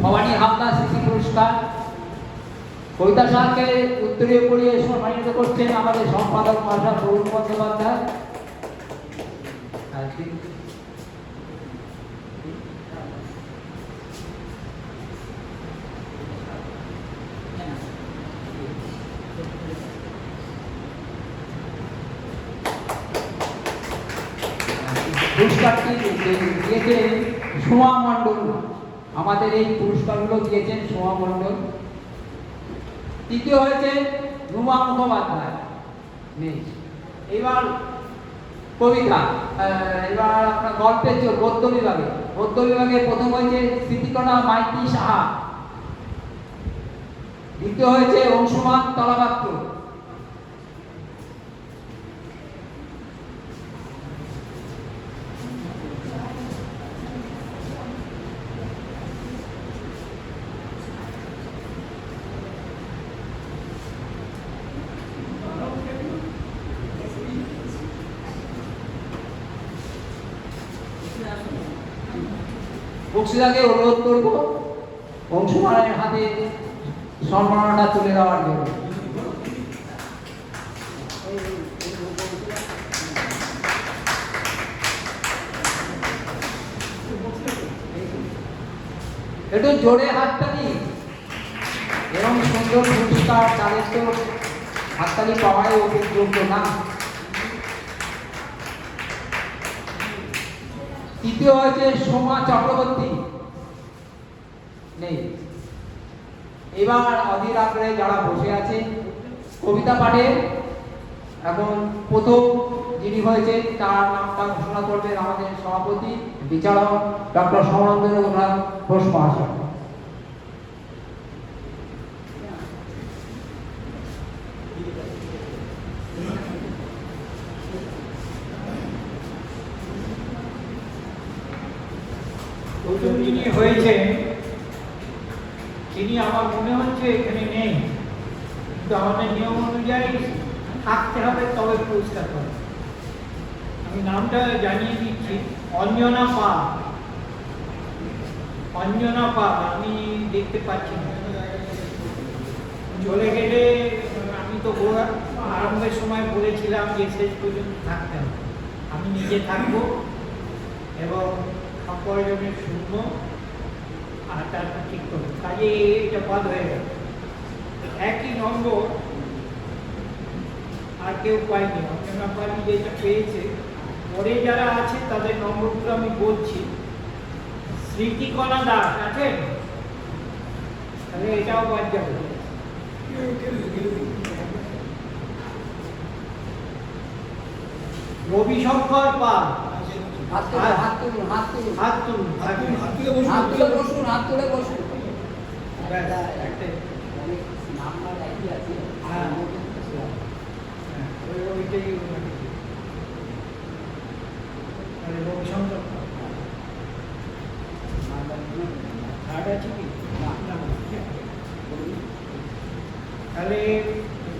S2: ভবানী হালদার স্মৃতি পুরস্কার। কবিতা সাহাকে উত্তরীয় পড়িয়ে সম্মানিত করছেন আমাদের সম্পাদক মহাশয় তরুণ বন্দ্যোপাধ্যায়। পুরস্কারটি দিয়েছেন সোমা মণ্ডল, আমাদের এই পুরস্কারগুলো দিয়েছেন সোমা মণ্ডল। তৃতীয় হয়েছে রুমা মুখোপাধ্যায়। এবার কবিতা, এবার আপনার গল্পের জোর গদ্য বিভাগে প্রথম হয়েছে স্মৃতিকণা মাইতি সাহা, দ্বিতীয় হয়েছে অংশুমান তলাপাত্র, বক্সিদাকে অনুরোধ করব অংশুমানের হাতে সম্মাননা তুলে দেওয়ার জন্য। একটু জোরে হাততালি, এবং সুন্দর পুরস্কার তাদের তো হাততালি পাওয়াই যোগ্য না। তৃতীয় হয়েছে সোমা চক্রবর্তী, নেই। এবার অধীর আগ্রহে যারা বসে আছে কবিতা পাঠে, এখন প্রথম যিনি হয়েছে তার নামটা ঘোষণা করবেন আমাদের সভাপতি বিচারক ডক্টর সমরেন্দ্রনাথ ঘোষ মহাশয়।
S21: যিনি হয়েছেন তিনি আমার মনে হচ্ছে এখানে নেই, কিন্তু আমাদের নিয়ম অনুযায়ী থাকতে হবে তবে পুরস্কার পাবে। আমি নামটা জানিয়ে দিচ্ছি, অঞ্জনা পাল। অঞ্জনা পাল আমি দেখতে পাচ্ছি না, চলে গেলে আমি তো আরম্ভের সময় বলেছিলাম যে শেষ পর্যন্ত থাকতে হবে। আমি নিজে থাকবো এবং অপরজনের শূন্য আর তারপর ঠিক করবো, কাজে এটা বাদ হয়ে গেল। একই নম্বর আর কেউ পাইনি, অঞ্জনা পালি যেটা পেয়েছে। পরে যারা আছে তাদের নম্বরগুলো আমি বলছি। স্মৃতিকণা দাস আছেন, তাহলে এটাও বাদ যাবে। রবিশঙ্কর পাল,
S2: হাত তুলে বসুন।
S21: আছে কি তাহলে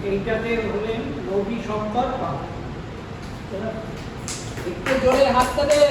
S21: এইটাতে হলেন রবি শঙ্কর পাল।
S2: একটু জোরে হাতটা দে।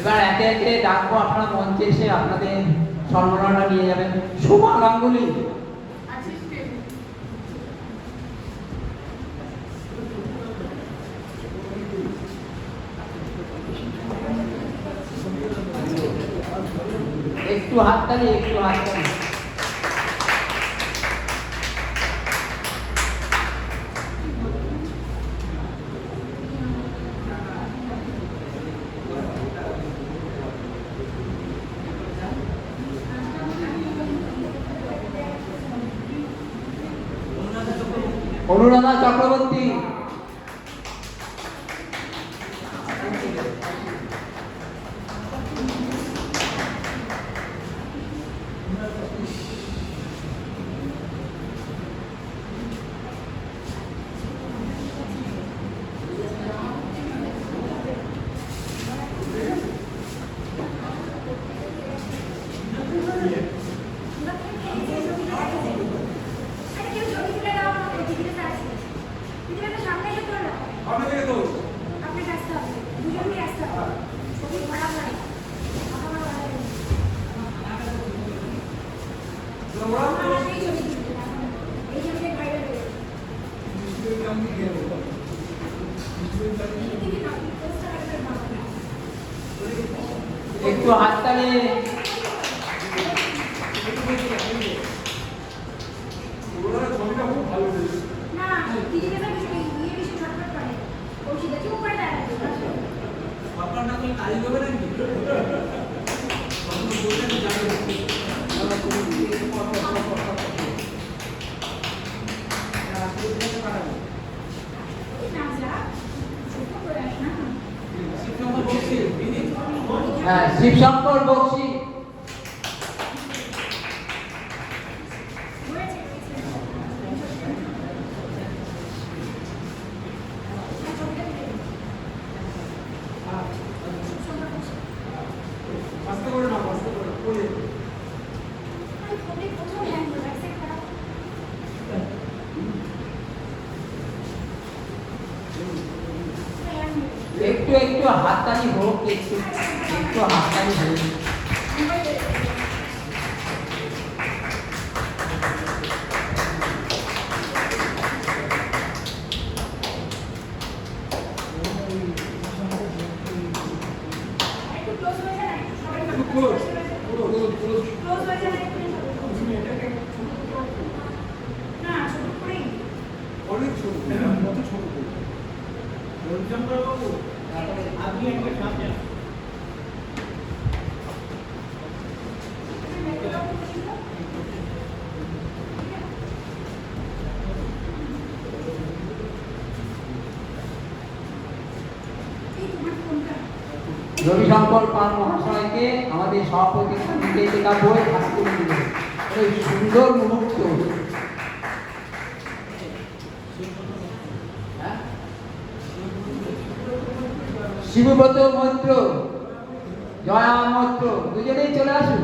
S2: এবার একে একে ডাকবো, আপনারা মঞ্চে এসে আপনাদের সম্মাননা নিয়ে যাবেন। সুমা গাঙ্গুলি, একটু হাততালি, একটু হাততালি। অনুরাধা চক্রবর্তী, একটু হাততালি। হ্যাঁ, শিবশঙ্কর বক্সি, একটু একটু হাততালি হোক, একটু একটু হাততালি হোক।
S21: অনেক ছোট, কত ছোট। রঞ্জন বাবু, আপনি একটা
S2: রবিশঙ্কর পাল মহাশয়কে আমাদের সভাপতি নিজে লেখা বই হাতে তুলে দিলেন। এই সুন্দর মুহূর্ত। শিবব্রত মৈত্র, জয়া মৈত্র, দুজনেই চলে আসুন।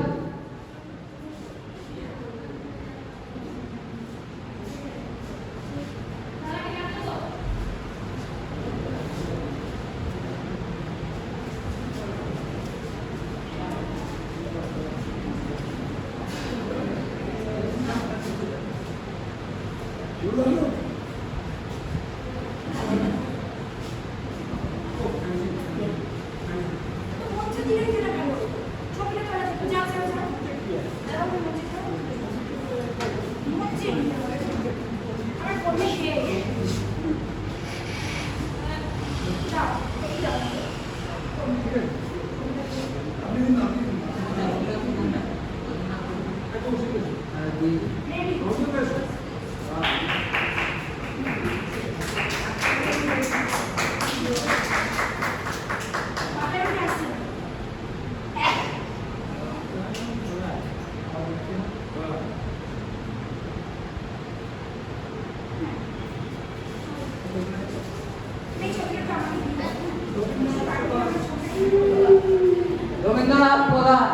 S2: রবীন্দ্রনাথ প্রধান,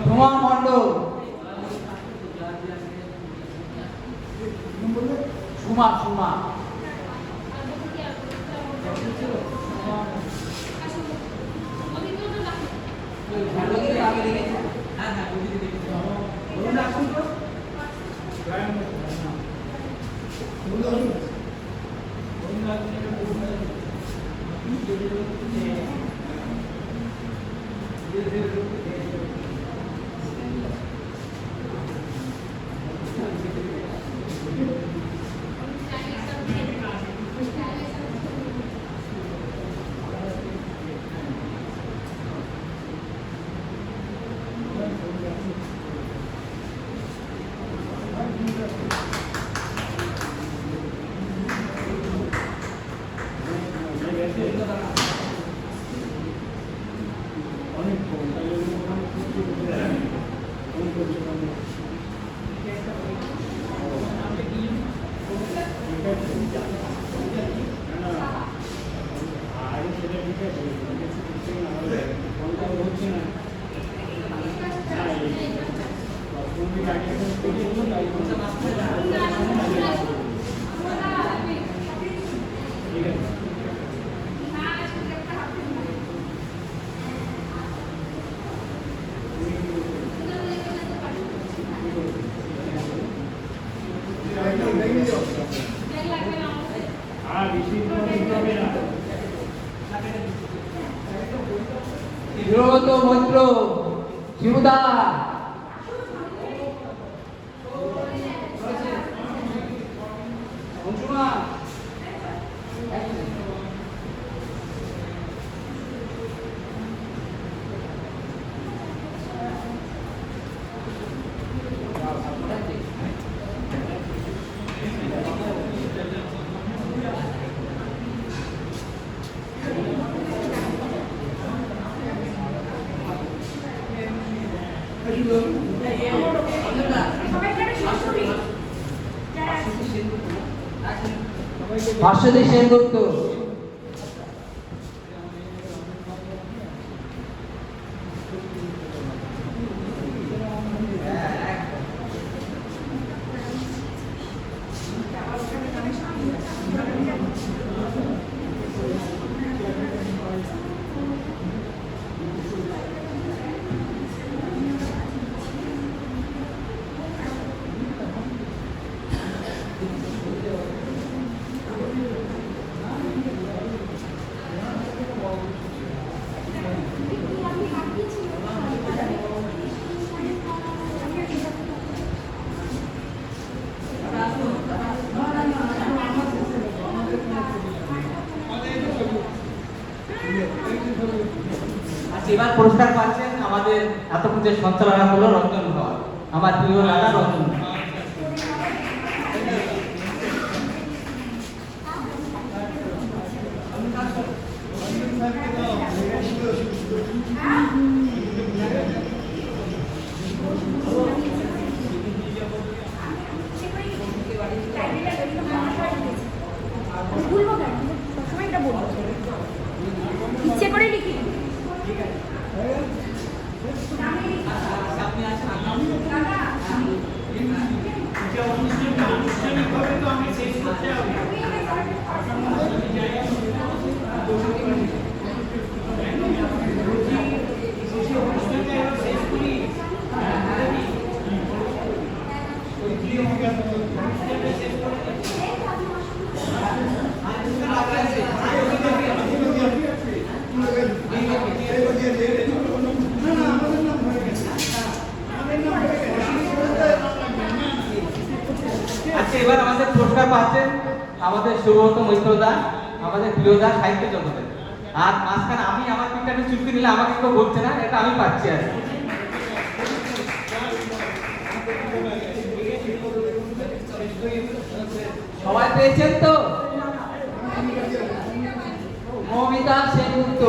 S2: রুমা মণ্ডল, সুমা সুমা, সুব্রত মৈত্র, শিবুদা অংশুমা ভাস্বতী সেনগুপ্ত এবার পুরস্কার পাচ্ছেন আমাদের এতক্ষণ যে সঞ্চালনা হলো রঞ্জন ধর, আমার প্রিয় দাদা রঞ্জন।
S12: ইচ্ছে করে লিখি
S2: এবার আমাদের পুরস্কার পাচ্ছেন আমাদের সুব্রত মৈত্রদা, আমাদের প্রিয়দা সাহিত্য জগতের। আর মাঝখানে আমি আমার পিঠটা চুপকে নিলে আমাকে কেউ বলছে না, এটা আমি পাচ্ছি আর সবাই পেয়েছেন তো? মৌমিতা সেনগুপ্ত,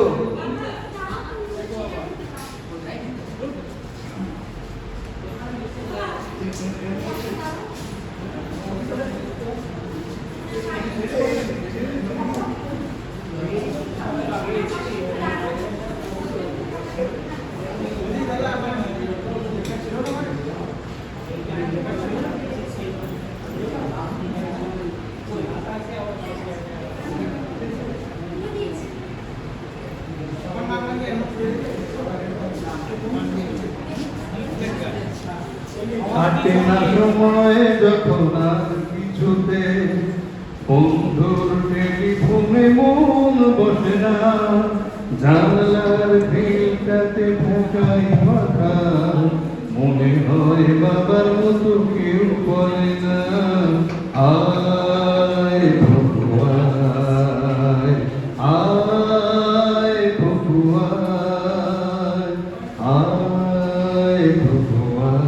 S1: কাটে না সময় যখন আর কিছুতে, বন্ধুর টেলিফোনে মন বসে না, জানলার ভিড়টাতে ঢাকাই মাথা, মনে হয় বাবার মতো কেউ বলে না, আয় ভগবান আয় ভগবান আয় ভগবান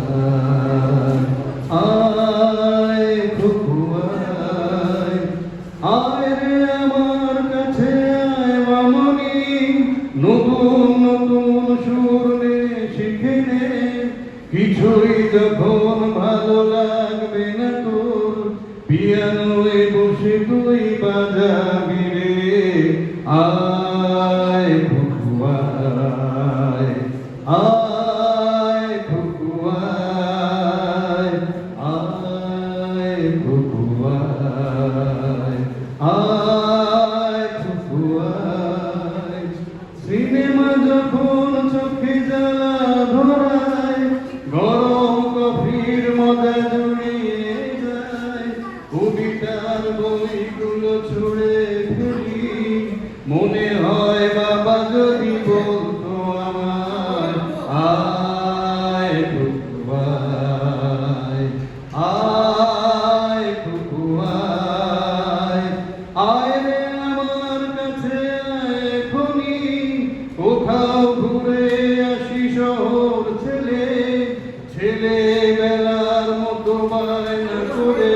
S1: আয় ভগবান আয় রে আমার কাছে আয় মামনি, নতুন নতুন সুর নে শিখে নে, কিছুই যখন ভালো লাগবে না তোর, পিয়ানোয় বসে তুই বাজাবি রে, আয় ভগবান আয় ভগবান আয় ভগবান আয় ভগবান। সিনেমা যখন চোখে জ্বালা ধরায়, গরম কফির মজা জড়িয়ে যায়, কবিতার বইগুলো ছুঁড়ে ফেলি, মনে ছেলে বেলার মতো বায়না করে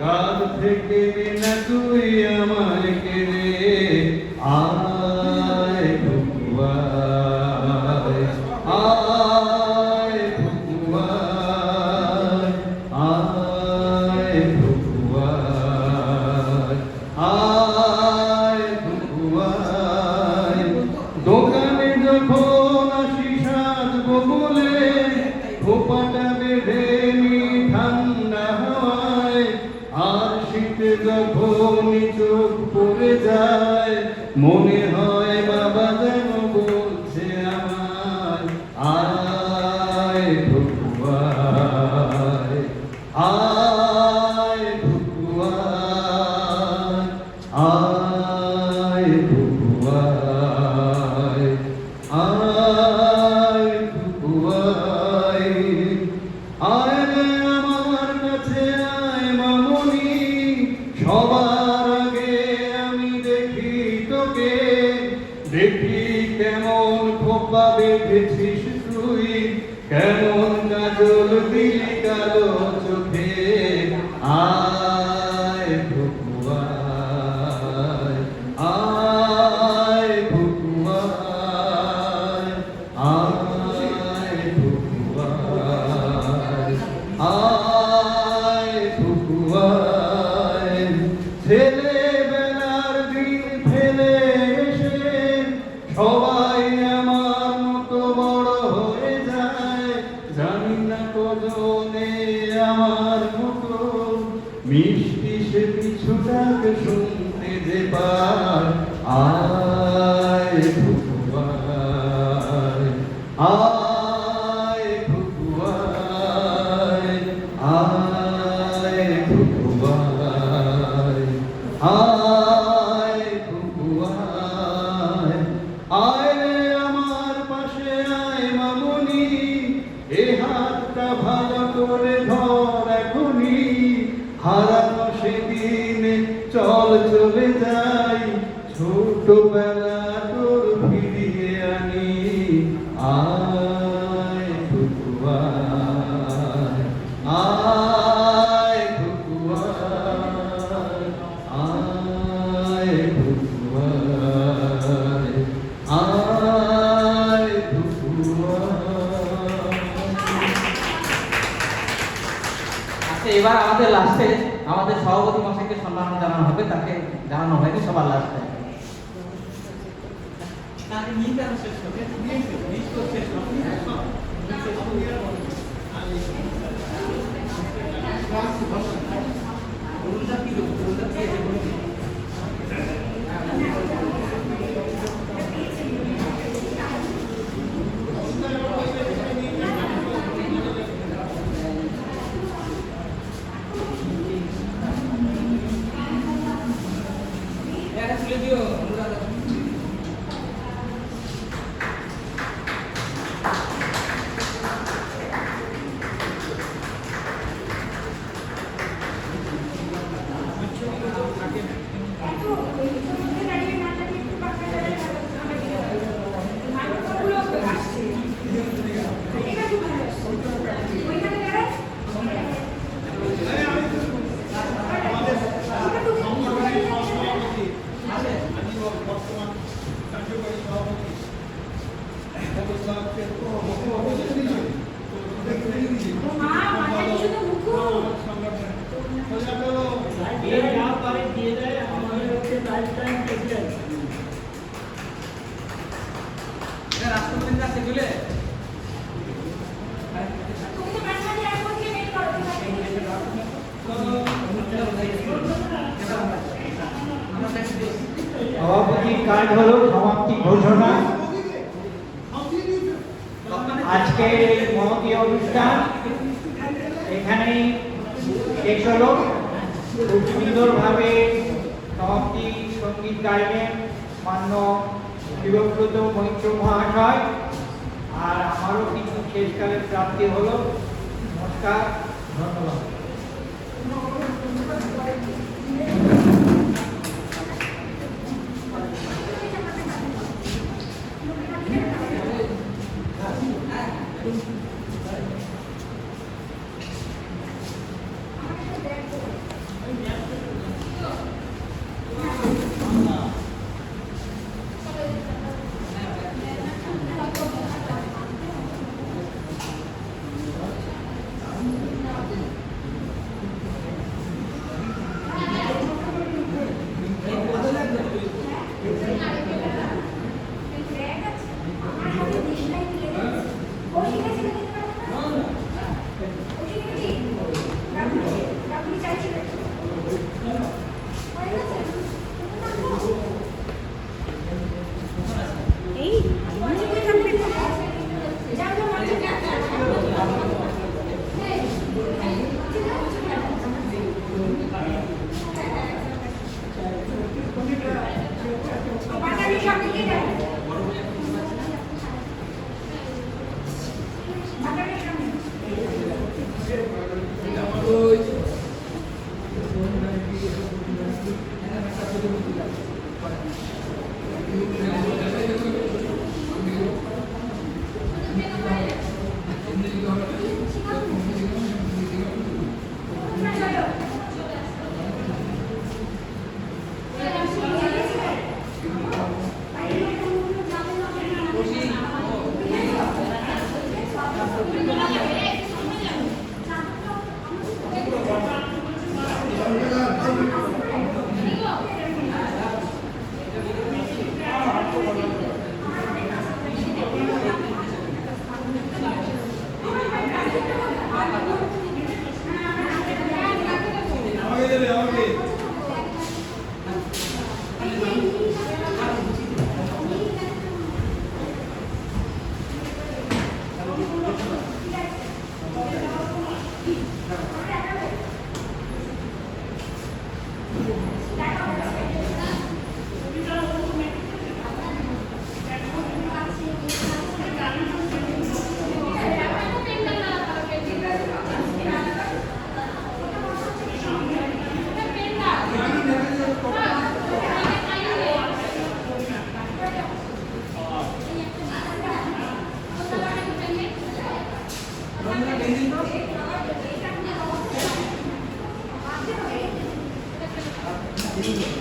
S1: কাঁধ থেকে না তুই আমার কেড়ে আয় ভুকুয়ায় আয় ভুকুয়ায় আয় ভুকুয়ায় আয় ভুকুয়ায় দোকানে যখন আসি সাজবো বলে খোপাটা বেঁধে নি ঠান্ডা হাওয়ায় আর শীতে যখন চোখ পড়ে যায় মনে হয় বাবা যেন বলছে আমার আয় ভুকুয়ায় আয় ভুকুয়ায় আয় ভুকুয়ায় আয় ভুকুয়ায় আয় রে আমার কাছে আয় মামনি সবার আগে আমি দেখি তোকে দেখি কেমন খোপা বেঁধেছিস তুই কেমন কাজল দিলি কালো চোখে আয় ভুকুয়ায় আয় ভুকুয়ায় আয় ভুকুয়ায় আয় ভুকুয়ায় ছেলেবেলার দিন ফেলে এসে সবাই আমার মতো বড় হয়ে যায় জানি না কজনে আমার মতো মিষ্টি সে কিছুটাকে শুনতে যে পায় আয় ভুকুয়ায় আয় ভুকুয়ায় আয় ভুকুয়ায় আয় ভুকুয়ায় আয় রে আমার পাশে আয় মামনি এ হাতটা ভালো করে ধর এখনই হারানো সেদিন চল চলে যাই ছোটবেলা তোর ফিরিয়ে আনি আয় ভুকুয়ায় আয় ভুকুয়ায় আয় ভুকুয়ায় আয় ভুকুয়ায়।
S2: আচ্ছা, এবার আমাদের লাস্টে আমাদের সভাপতি মশাইকে সম্মান জানানো হবে, তাকে জানানো হয়নি সবার লাস্টে।
S21: সভাপতির কাজ হলো সমাপ্তি ঘোষণা। আজকের এই মহতী অনুষ্ঠান এখানেই শেষ হলো। খুব সুন্দরভাবে সমাপ্তি সঙ্গীত গাইলেন মান্য শিবব্রত মৈত্র মহাশয়, আর আমারও কিছু শেষকালের প্রাপ্তি হলো। নমস্কার, ধন্যবাদ।
S5: Thank you.